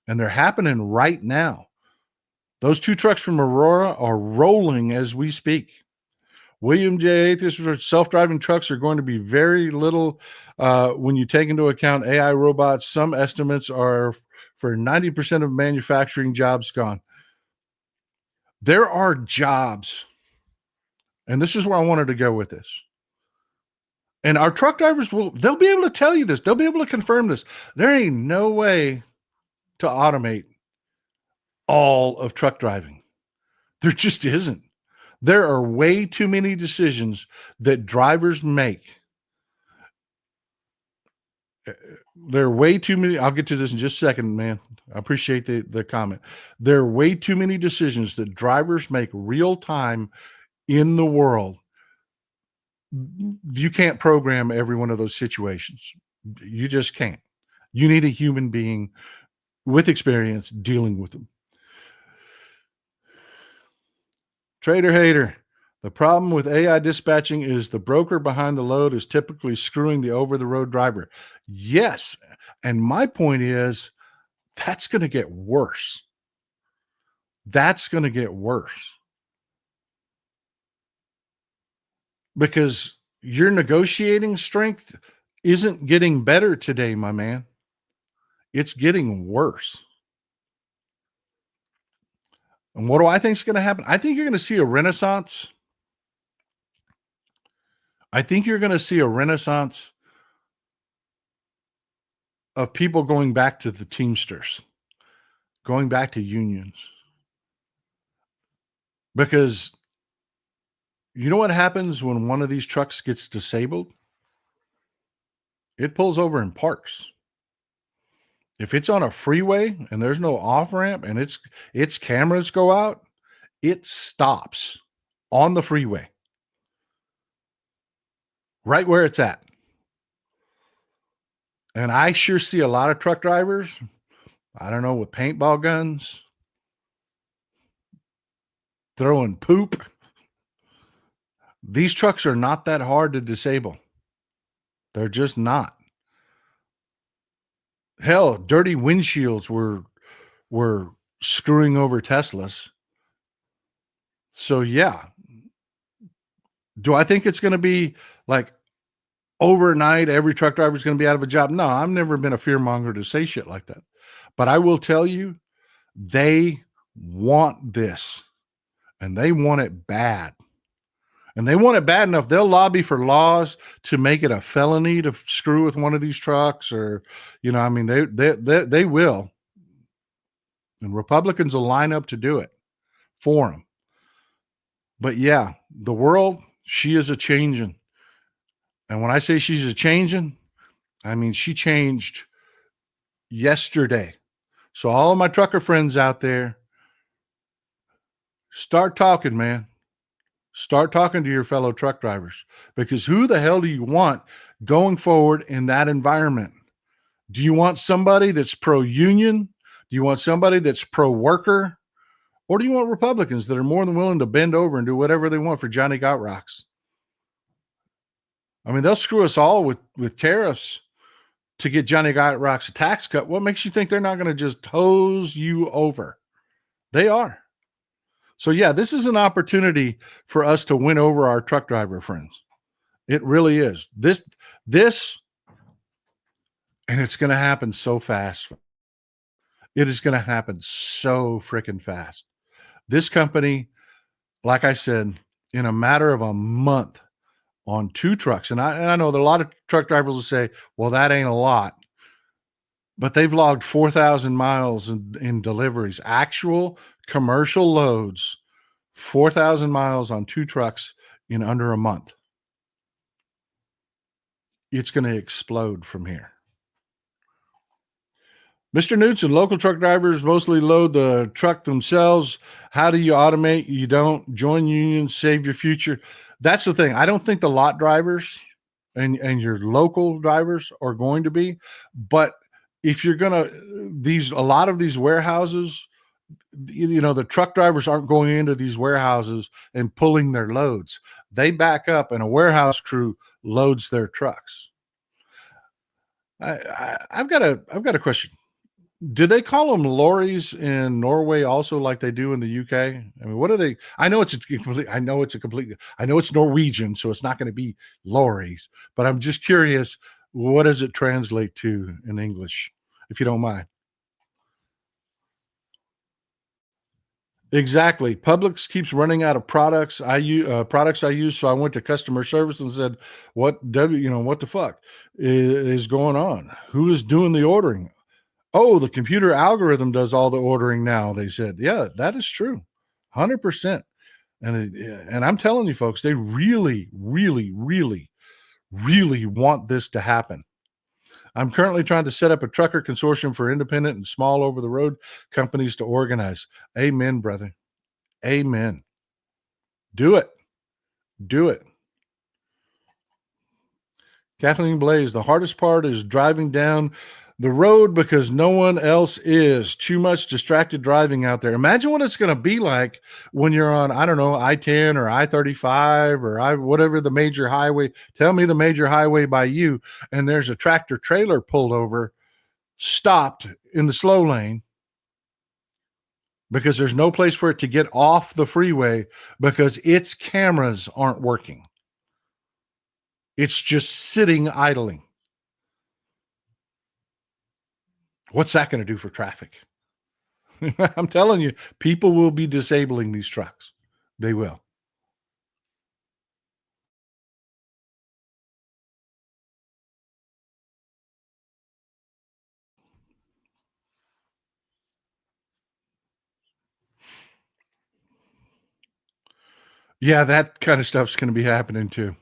and they're happening right now. Those 2 trucks from Aurora are rolling as we speak. William J. Atheist, self-driving trucks are going to be very little when you take into account AI robots. Some estimates are for 90% of manufacturing jobs gone. There are jobs, and this is where I wanted to go with this. And our truck drivers they'll be able to tell you this. They'll be able to confirm this. There ain't no way to automate all of truck driving. There just isn't. There are way too many decisions that drivers make. There are way too many. I'll get to this in just a second, man. I appreciate the comment. There are way too many decisions that drivers make real time in the world. You can't program every one of those situations. You just can't. You need a human being with experience dealing with them. Trader hater. The problem with AI dispatching is the broker behind the load is typically screwing the over-the-road driver. Yes. And my point is, that's going to get worse. That's going to get worse. Because your negotiating strength isn't getting better today, my man. It's getting worse. And what do I think is going to happen? I think you're going to see a renaissance. I think you're going to see a renaissance of people going back to the Teamsters, going back to unions. Because you know what happens when one of these trucks gets disabled? It pulls over and parks. If it's on a freeway and there's no off-ramp and its cameras go out, it stops on the freeway. Right where it's at. And I sure see a lot of truck drivers, I don't know, with paintball guns, throwing poop. These trucks are not that hard to disable. They're just not. Hell, dirty windshields were screwing over Teslas. So yeah. Do I think it's going to be like overnight every truck driver is going to be out of a job? No, I've never been a fearmonger to say shit like that. But I will tell you, they want this, and they want it bad. And they want it bad enough, they'll lobby for laws to make it a felony to screw with one of these trucks, or, they will. And Republicans will line up to do it for them. But yeah, the world, she is a changing. And when I say she's a changing, I mean, she changed yesterday. So all of my trucker friends out there, start talking, man. Start talking to your fellow truck drivers, because who the hell do you want going forward in that environment? Do you want somebody that's pro-union? Do you want somebody that's pro-worker? Or do you want Republicans that are more than willing to bend over and do whatever they want for Johnny Got Rocks? I mean, they'll screw us all with tariffs to get Johnny Got Rocks a tax cut. What makes you think they're not going to just hose you over? They are. So yeah, this is an opportunity for us to win over our truck driver friends. It really is. This, and it's going to happen so fast. It is going to happen so freaking fast. This company, like I said, in a matter of a month on 2 trucks, and I know that a lot of truck drivers will say, well, that ain't a lot. But they've logged 4,000 miles in deliveries, actual commercial loads, 4,000 miles on 2 trucks in under a month. It's going to explode from here. Mr. Knudsen, local truck drivers mostly load the truck themselves. How do you automate? You don't. Join unions, save your future. That's the thing. I don't think the lot drivers and your local drivers are going to be, but if you're going to, a lot of these warehouses, the truck drivers aren't going into these warehouses and pulling their loads. They back up and a warehouse crew loads their trucks. I've got a question. Do they call them lorries in Norway also, like they do in the UK? I mean, what are they? I know it's Norwegian, so it's not going to be lorries, but I'm just curious, what does it translate to in English, if you don't mind? Exactly. Publix keeps running out of products I use. So I went to customer service and said, what the fuck is going on? Who is doing the ordering? Oh, the computer algorithm does all the ordering now. They said, yeah, that is true. 100%. And I'm telling you folks, they really, really, really, really want this to happen. I'm currently trying to set up a trucker consortium for independent and small over the road companies to organize. Amen, brother. Amen. Do it. Do it. Kathleen Blaze, the hardest part is driving down the road because no one else is. Too much distracted driving out there. Imagine what it's going to be like when you're on, I don't know, I-10 or I-35 or whatever the major highway. Tell me the major highway by you, and there's a tractor trailer pulled over, stopped in the slow lane because there's no place for it to get off the freeway because its cameras aren't working. It's just sitting idling. What's that going to do for traffic? I'm telling you, people will be disabling these trucks. They will. Yeah, that kind of stuff's going to be happening too.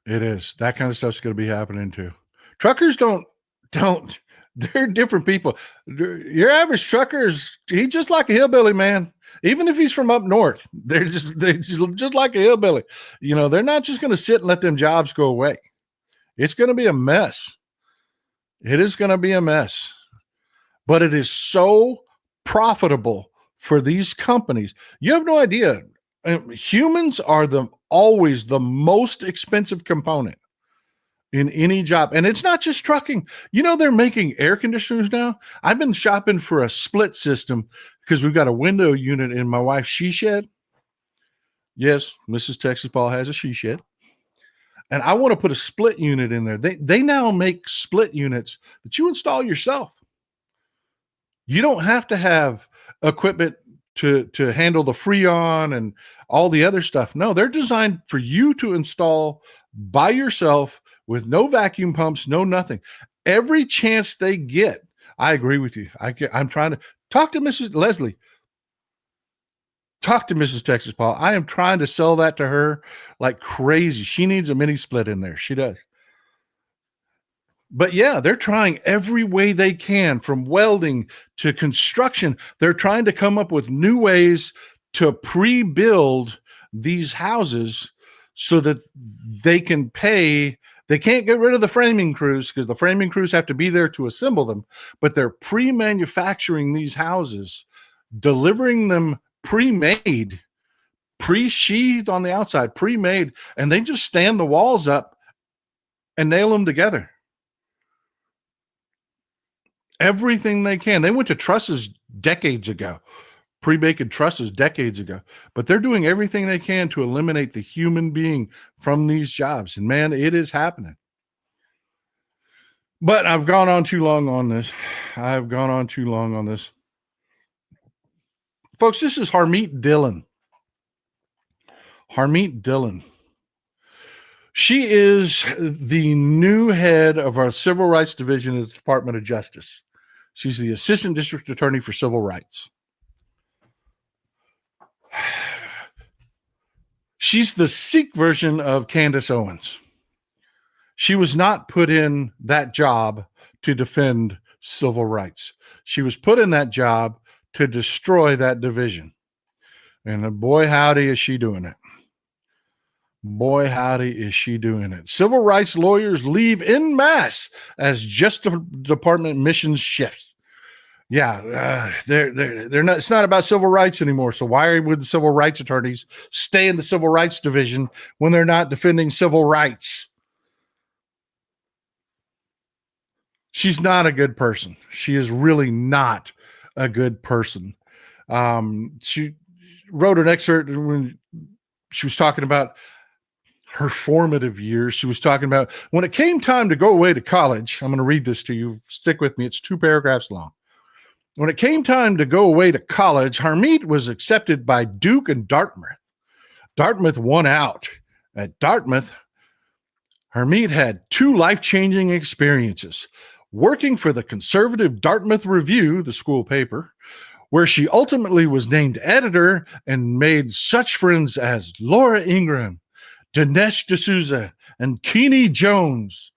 It is. That kind of stuff's going to be happening too. Truckers don't, they're different people. Your average trucker he's just like a hillbilly, man. Even if he's from up north, they're just like a hillbilly. They're not just going to sit and let them jobs go away. It's going to be a mess. It is going to be a mess. But it is so profitable for these companies. You have no idea. Humans are always the most expensive component in any job. And it's not just trucking. They're making air conditioners now. I've been shopping for a split system because we've got a window unit in my wife's she shed. Yes, Mrs. Texas Paul has a she shed. And I want to put a split unit in there. They now make split units that you install yourself. You don't have to have equipment to handle the Freon and all the other stuff. No, they're designed for you to install by yourself with no vacuum pumps, no nothing. Every chance they get, I agree with you. I'm trying to talk to Mrs. Leslie. Talk to Mrs. Texas Paul. I am trying to sell that to her like crazy. She needs a mini split in there. She does. But yeah, they're trying every way they can, from welding to construction. They're trying to come up with new ways to pre-build these houses so that they can pay. They can't get rid of the framing crews because the framing crews have to be there to assemble them, but they're pre-manufacturing these houses, delivering them pre-made, pre-sheathed on the outside, pre-made, and they just stand the walls up and nail them together. Everything they can. They went to trusses decades ago, pre-baked trusses decades ago, but they're doing everything they can to eliminate the human being from these jobs. And man, it is happening. But I've gone on too long on this. Folks, this is Harmeet Dillon. She is the new head of our Civil Rights Division of the Department of Justice. She's the Assistant District Attorney for Civil Rights. She's the Sikh version of Candace Owens. She was not put in that job to defend civil rights. She was put in that job to destroy that division. And boy, howdy, is she doing it. Civil rights lawyers leave en masse as Justice Department missions shift. Yeah, they're not. It's not about civil rights anymore. So why would the civil rights attorneys stay in the civil rights division when they're not defending civil rights? She's not a good person. She is really not a good person. She wrote an excerpt when she was talking about her formative years. She was talking about when it came time to go away to college. I'm going to read this to you. Stick with me. It's 2 paragraphs long. When it came time to go away to college, Harmeet was accepted by Duke and Dartmouth. Dartmouth won out. At Dartmouth, Harmeet had 2 life-changing experiences. Working for the conservative Dartmouth Review, the school paper, where she ultimately was named editor and made such friends as Laura Ingraham, Dinesh D'Souza, and Keeney Jones.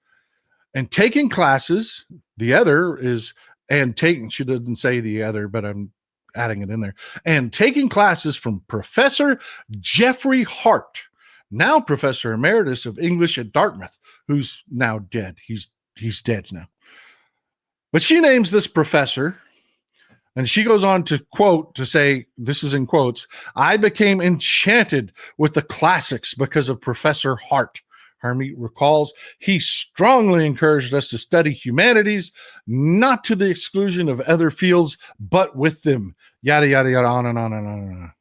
And taking classes, the other is, she doesn't say the other, but I'm adding it in there, and taking classes from Professor Jeffrey Hart, now Professor Emeritus of English at Dartmouth, who's now dead. He's dead now. But she names this professor, and she goes on to quote, to say, this is in quotes, "I became enchanted with the classics because of Professor Hart." Harmeet recalls, "He strongly encouraged us to study humanities, not to the exclusion of other fields, but with them." Yada, yada, yada, on and on and on and on.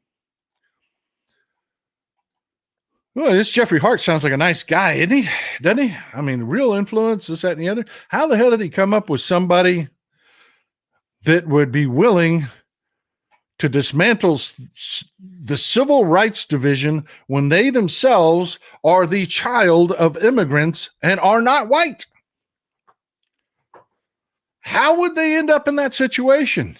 Well, this Jeffrey Hart sounds like a nice guy, isn't he? Doesn't he? I mean, real influence, this, that, and the other. How the hell did he come up with somebody that would be willing to dismantle the Civil Rights Division when they themselves are the child of immigrants and are not white? How would they end up in that situation?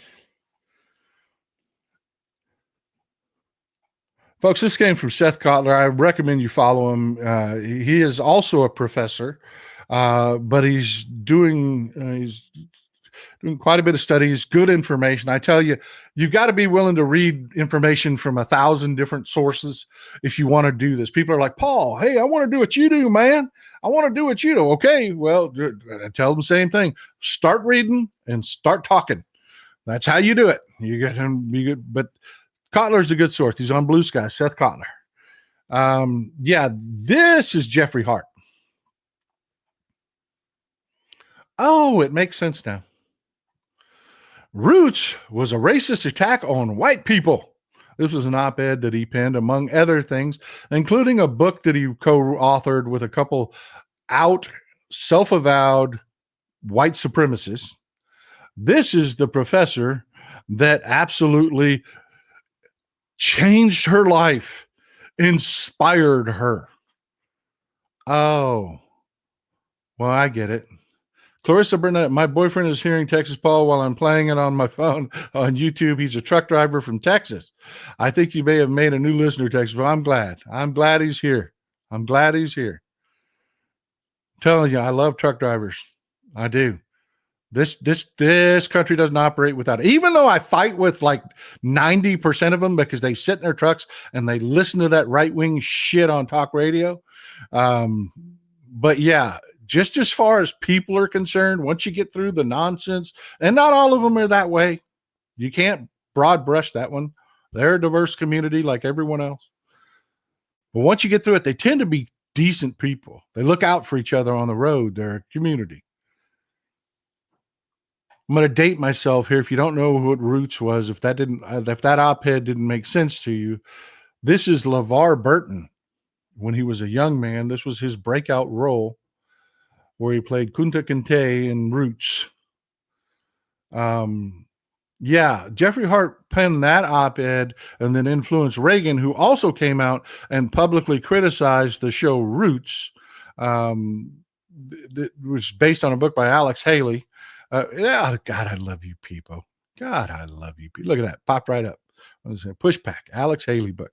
Folks, this came from Seth Kotler. I recommend you follow him. He is also a professor, but he's doing quite a bit of studies, good information. I tell you, you've got to be willing to read information from 1,000 different sources if you want to do this. People are like, "Paul, hey, I want to do what you do, man. I want to do what you do." Okay, well, I tell them the same thing. Start reading and start talking. That's how you do it. You get him, be good. But Kotler's a good source. He's on Blue Sky, Seth Kotler. Yeah, this is Jeffrey Hart. Oh, it makes sense now. Roots was a racist attack on white people. This was an op-ed that he penned, among other things, including a book that he co-authored with a couple self-avowed white supremacists. This is the professor that absolutely changed her life, inspired her. Oh, well, I get it. Clarissa Burnett, my boyfriend is hearing Texas Paul while I'm playing it on my phone on YouTube. He's a truck driver from Texas. I think you may have made a new listener, Texas, but I'm glad. I'm glad he's here. I'm telling you, I love truck drivers. I do. This country doesn't operate without it. Even though I fight with like 90% of them because they sit in their trucks and they listen to that right-wing shit on talk radio. But yeah, just as far as people are concerned, once you get through the nonsense, and not all of them are that way. You can't broad brush that one. They're a diverse community like everyone else. But once you get through it, they tend to be decent people. They look out for each other on the road. They're a community. I'm going to date myself here. If you don't know what Roots was, if that op-ed didn't make sense to you, this is LeVar Burton. When he was a young man, this was his breakout role where he played Kunta Kinte in Roots. Yeah, Jeffrey Hart penned that op-ed and then influenced Reagan, who also came out and publicly criticized the show Roots. It was based on a book by Alex Haley. Yeah, God, I love you people. God, I love you people. Look at that. Popped right up. I was saying, Pushback, Alex Haley book.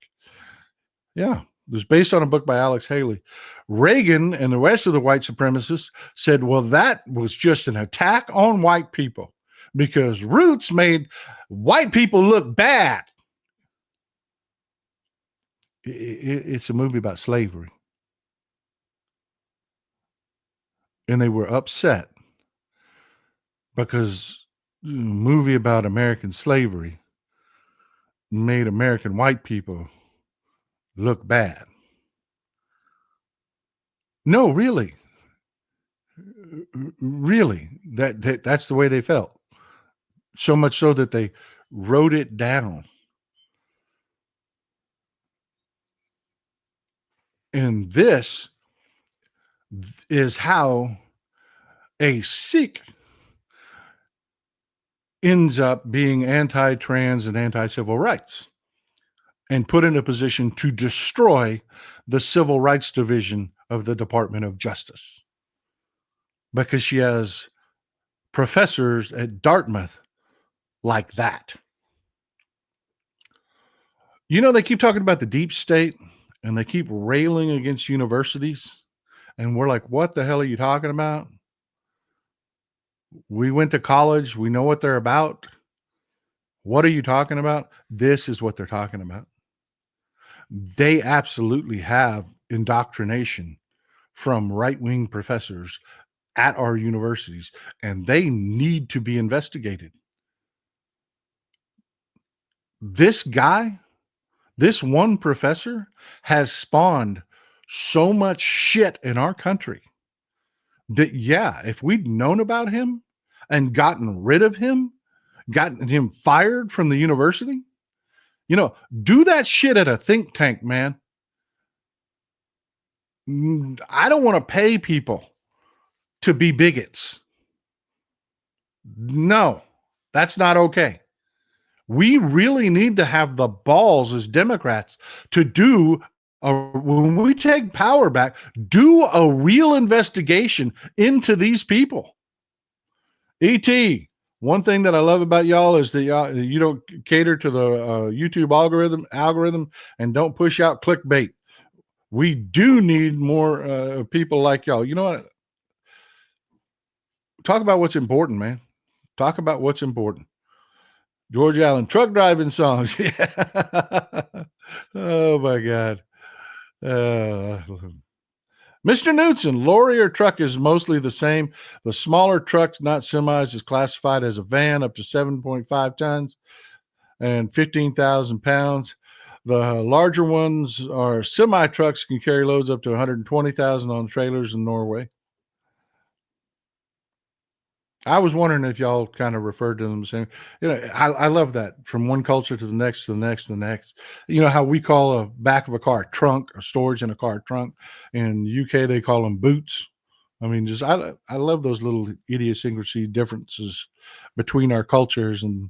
Yeah, it was based on a book by Alex Haley. Reagan and the rest of the white supremacists said, well, that was just an attack on white people because Roots made white people look bad. It's a movie about slavery. And they were upset because a movie about American slavery made American white people look bad. No, really. Really. That's the way they felt. So much so that they wrote it down. And this is how a Sikh ends up being anti-trans and anti-civil rights and put in a position to destroy the Civil Rights Division of the Department of Justice because she has professors at Dartmouth like that. You know, they keep talking about the deep state and they keep railing against universities. And we're like, what the hell are you talking about? We went to college. We know what they're about. What are you talking about? This is what they're talking about. They absolutely have indoctrination from right-wing professors at our universities, and they need to be investigated. This guy, this one professor, has spawned so much shit in our country that, yeah, if we'd known about him and gotten rid of him, gotten him fired from the university, you know, do that shit at a think tank, man. I don't want to pay people to be bigots. No, that's not okay. We really need to have the balls as Democrats to do when we take power back, do a real investigation into these people. E.T., one thing that I love about y'all is that you don't cater to the YouTube algorithm and don't push out clickbait. We do need more people like y'all. You know what? Talk about what's important, man. Talk about what's important. George Allen, truck driving songs. Yeah. Oh, my God. Mr. Knudsen, lorry or truck is mostly the same. The smaller trucks, not semis, is classified as a van up to 7.5 tons and 15,000 pounds. The larger ones are semi trucks, can carry loads up to 120,000 on trailers in Norway. I was wondering if y'all kind of referred to them the same. You know, I love that, from one culture to the next, to the next, to the next. You know how we call a back of a car trunk, or storage in a car trunk. In the UK, they call them boots. I mean, just I love those little idiosyncrasy differences between our cultures, and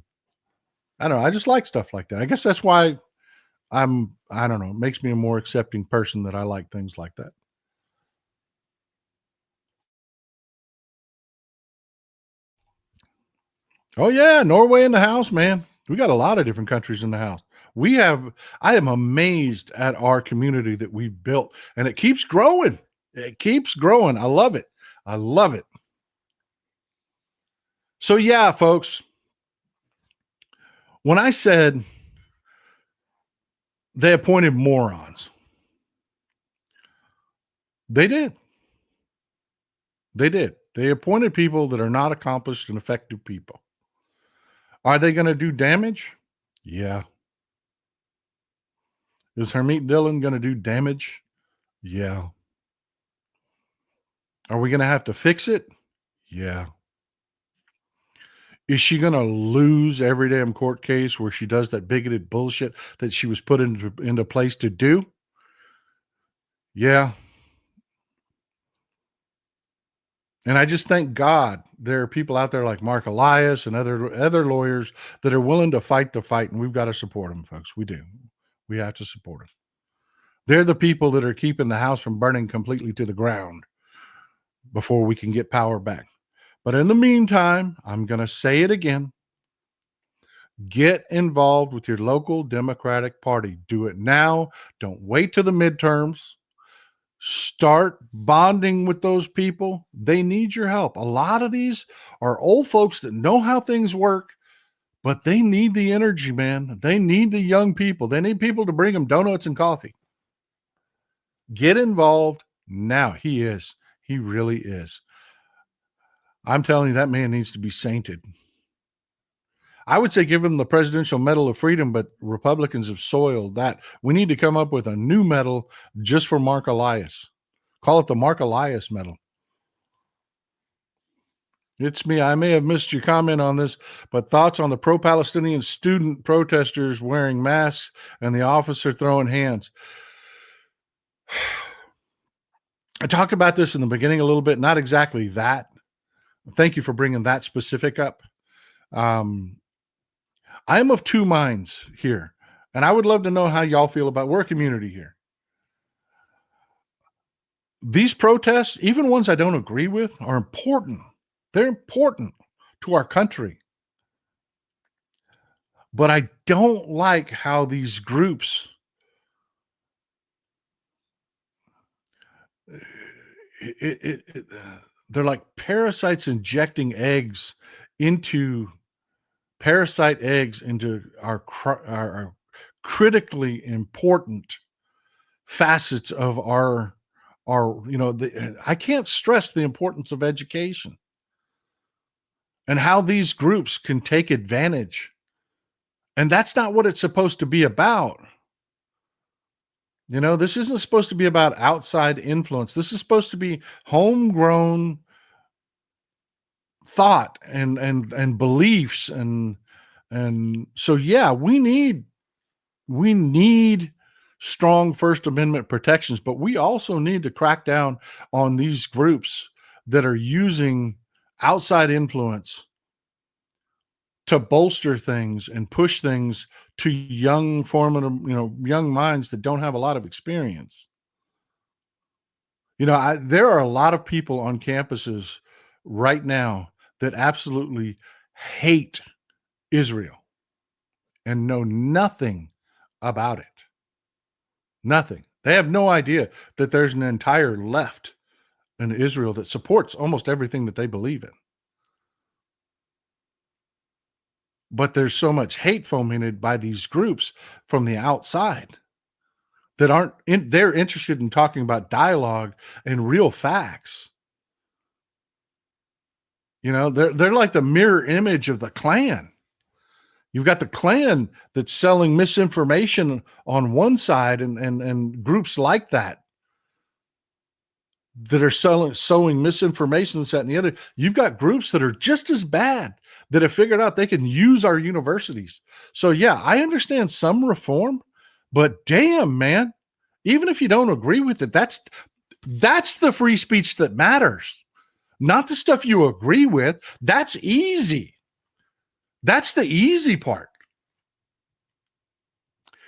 I don't know. I just like stuff like that. I guess that's why I don't know. It makes me a more accepting person that I like things like that. Oh yeah, Norway in the house, man. We got a lot of different countries in the house. I am amazed at our community that we've built, and it keeps growing. It keeps growing. I love it. I love it. So yeah, folks, when I said they appointed morons, they did. They did. They appointed people that are not accomplished and effective people. Are they going to do damage? Yeah. Is Hermeet Dillon going to do damage? Yeah. Are we going to have to fix it? Yeah. Is she going to lose every damn court case where she does that bigoted bullshit that she was put into place to do? Yeah. And I just thank God there are people out there like Mark Elias and other lawyers that are willing to fight the fight, and we've got to support them, folks. We do. We have to support them. They're the people that are keeping the house from burning completely to the ground before we can get power back. But in the meantime, I'm going to say it again. Get involved with your local Democratic Party. Do it now. Don't wait till the midterms. Start bonding with those people. They need your help. A lot of these are old folks that know how things work, but they need the energy, man. They need the young people. They need people to bring them donuts and coffee. Get involved now. He is. He really is. I'm telling you, that man needs to be sainted. I would say give him the Presidential Medal of Freedom, but Republicans have soiled that. We need to come up with a new medal just for Mark Elias. Call it the Mark Elias Medal. It's me. I may have missed your comment on this, but thoughts on the pro-Palestinian student protesters wearing masks and the officer throwing hands. I talked about this in the beginning a little bit, not exactly that. Thank you for bringing that specific up. I am of two minds here, and I would love to know how y'all feel about we're a community here. These protests, even ones I don't agree with, are important. They're important to our country. But I don't like how these groups they're like parasites injecting parasite eggs into our critically important facets of our I can't stress the importance of education and how these groups can take advantage. And that's not what it's supposed to be about. This isn't supposed to be about outside influence. This is supposed to be homegrown thought and beliefs and so yeah, we need strong First Amendment protections, but we also need to crack down on these groups that are using outside influence to bolster things and push things to young minds that don't have a lot of experience. There are a lot of people on campuses right now that absolutely hate Israel and know nothing about it. Nothing. They have no idea that there's an entire left in Israel that supports almost everything that they believe in. But there's so much hate fomented by these groups from the outside that they're interested in talking about dialogue and real facts. They're like the mirror image of the Klan. You've got the Klan that's selling misinformation on one side and groups like that are sowing misinformation, this, that, and the other. You've got groups that are just as bad that have figured out they can use our universities. So yeah, I understand some reform, but damn, man, even if you don't agree with it, that's the free speech that matters, not the stuff you agree with. That's easy. That's the easy part.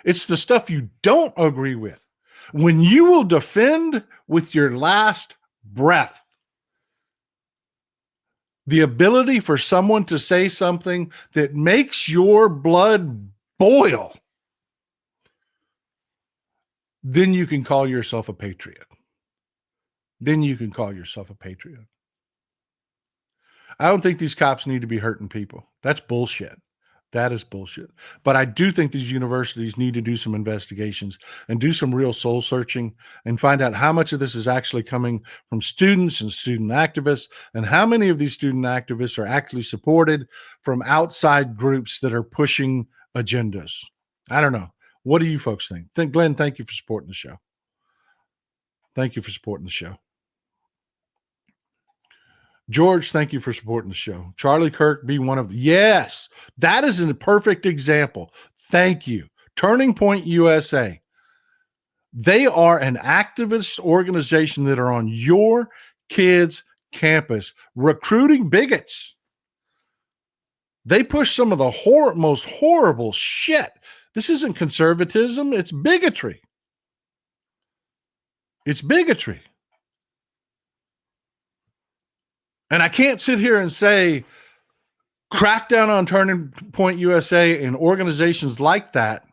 It's the stuff you don't agree with. When you will defend with your last breath the ability for someone to say something that makes your blood boil, then you can call yourself a patriot. I don't think these cops need to be hurting people. That's bullshit. That is bullshit. But I do think these universities need to do some investigations and do some real soul searching and find out how much of this is actually coming from students and student activists, and how many of these student activists are actually supported from outside groups that are pushing agendas. I don't know. What do you folks think? Glenn, thank you for supporting the show. Thank you for supporting the show. George, thank you for supporting the show. Charlie Kirk, be one of yes, that is a perfect example. Thank you. Turning Point USA. They are an activist organization that are on your kids' campus recruiting bigots. They push some of the most horrible shit. This isn't conservatism, it's bigotry. It's bigotry. And I can't sit here and say crack down on Turning Point USA and organizations like that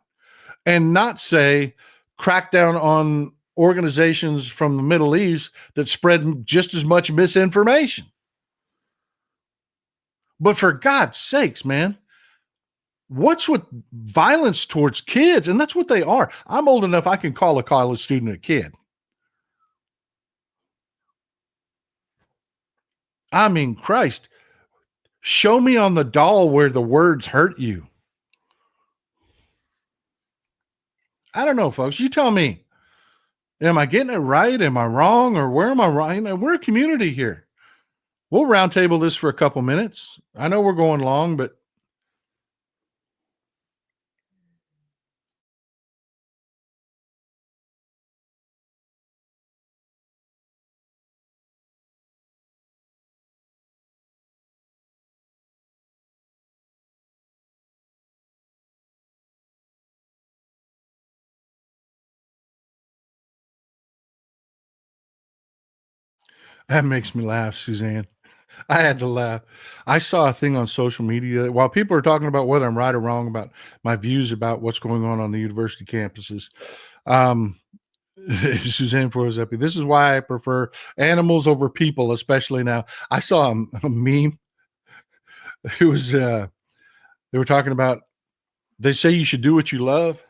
and not say crack down on organizations from the Middle East that spread just as much misinformation. But for God's sakes, man, what's with violence towards kids? And that's what they are. I'm old enough I can call a college student a kid. I mean, Christ, show me on the doll where the words hurt you. I don't know, folks. You tell me. Am I getting it right? Am I wrong? Or where am I right? We're a community here. We'll roundtable this for a couple minutes. I know we're going long, but that makes me laugh, Suzanne. I had to laugh. I saw a thing on social media while people are talking about whether I'm right or wrong about my views about what's going on the university campuses. Suzanne Forzapi, this is why I prefer animals over people, especially now. I saw a meme. It was they were talking about, they say you should do what you love,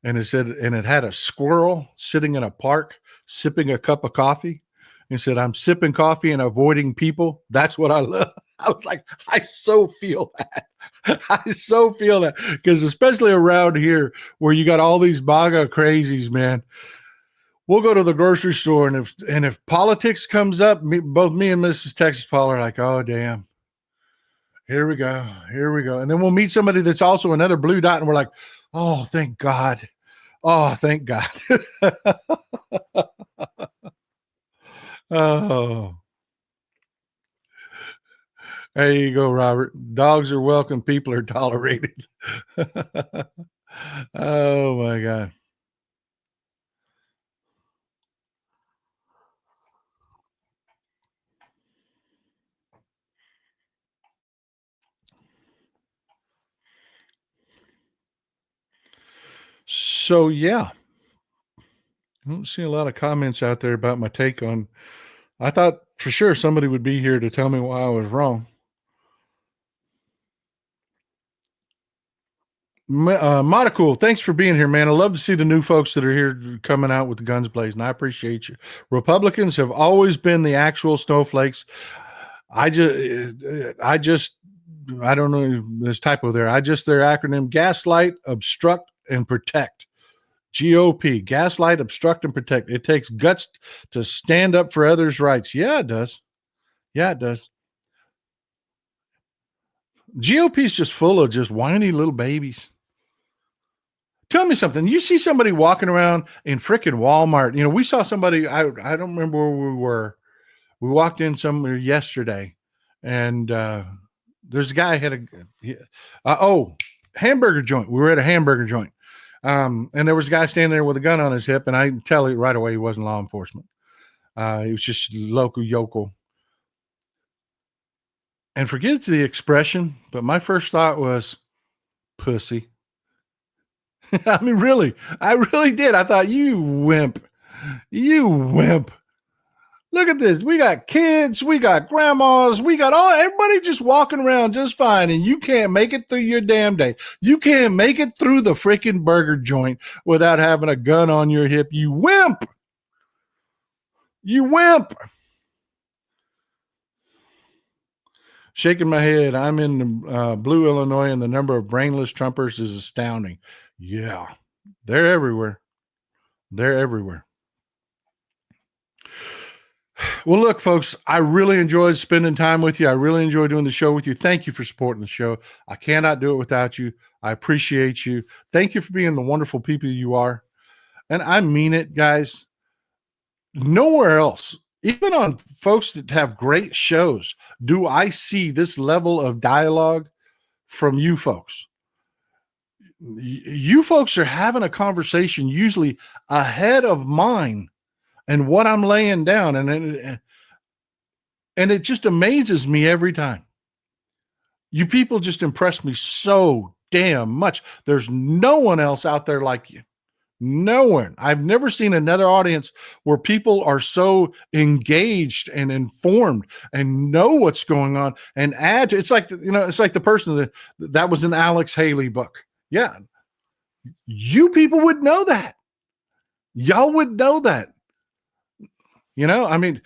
and it had a squirrel sitting in a park sipping a cup of coffee. He said, I'm sipping coffee and avoiding people. That's what I love. I was like, I so feel that. I so feel that, because especially around here where you got all these MAGA crazies, man. We'll go to the grocery store, and if politics comes up, both me and Mrs. Texas Paul are like, oh, damn. Here we go. Here we go. And then we'll meet somebody that's also another blue dot, and we're like, oh, thank God. Oh, thank God. Oh, there you go, Robert. Dogs are welcome. People are tolerated. Oh, my God. So, yeah. I don't see a lot of comments out there about my take on. I thought for sure somebody would be here to tell me why I was wrong. Monocool, thanks for being here, man. I love to see the new folks that are here coming out with the guns blazing. I appreciate you. Republicans have always been the actual snowflakes. I don't know. There's typo there. Their acronym: gaslight, obstruct, and protect. GOP, gaslight, obstruct, and protect. It takes guts to stand up for others' rights. Yeah, it does. Yeah, it does. GOP is just full of just whiny little babies. Tell me something. You see somebody walking around in frickin' Walmart. You know, we saw somebody, I don't remember where we were. We walked in somewhere yesterday, and there's a guy had hamburger joint. We were at a hamburger joint. And there was a guy standing there with a gun on his hip, and I can tell it right away he wasn't law enforcement. He was just local yokel. And forget the expression, but my first thought was pussy. I mean, really, I really did. I thought, you wimp. Look Look at this. We got kids, we got grandmas, we got everybody just walking around just fine, and you can't make it through your damn day. You can't make it through the freaking burger joint without having a gun on your hip. You wimp. You wimp. Shaking my head. I'm in Blue, Illinois, and the number of brainless Trumpers is astounding. Yeah, they're everywhere. They're everywhere. Well, look, folks, I really enjoyed spending time with you. I really enjoyed doing the show with you. Thank you for supporting the show. I cannot do it without you. I appreciate you. Thank you for being the wonderful people you are. And I mean it, guys. Nowhere else, even on folks that have great shows, do I see this level of dialogue from you folks. You folks are having a conversation usually ahead of mine and what I'm laying down. And it just amazes me every time. You people just impress me so damn much. There's no one else out there like you. No one. I've never seen another audience where people are so engaged and informed and know what's going on and add to, it's like, it's like the person that was an Alex Haley book. Yeah. You people would know that. Y'all would know that. I mean,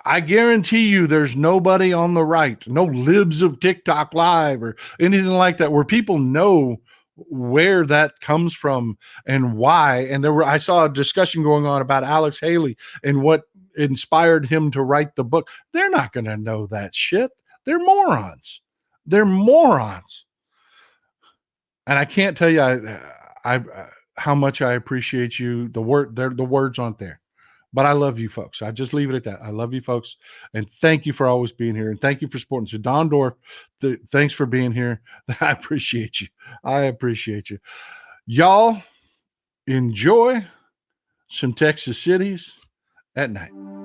I guarantee you there's nobody on the right, no libs of TikTok Live or anything like that, where people know where that comes from and why. And I saw a discussion going on about Alex Haley and what inspired him to write the book. They're not going to know that shit. They're morons. They're morons. And I can't tell you how much I appreciate you. The words aren't there. But I love you folks. I just leave it at that. I love you folks. And thank you for always being here. And thank you for supporting. So Don Dorf, thanks for being here. I appreciate you. I appreciate you. Y'all enjoy some Texas cities at night.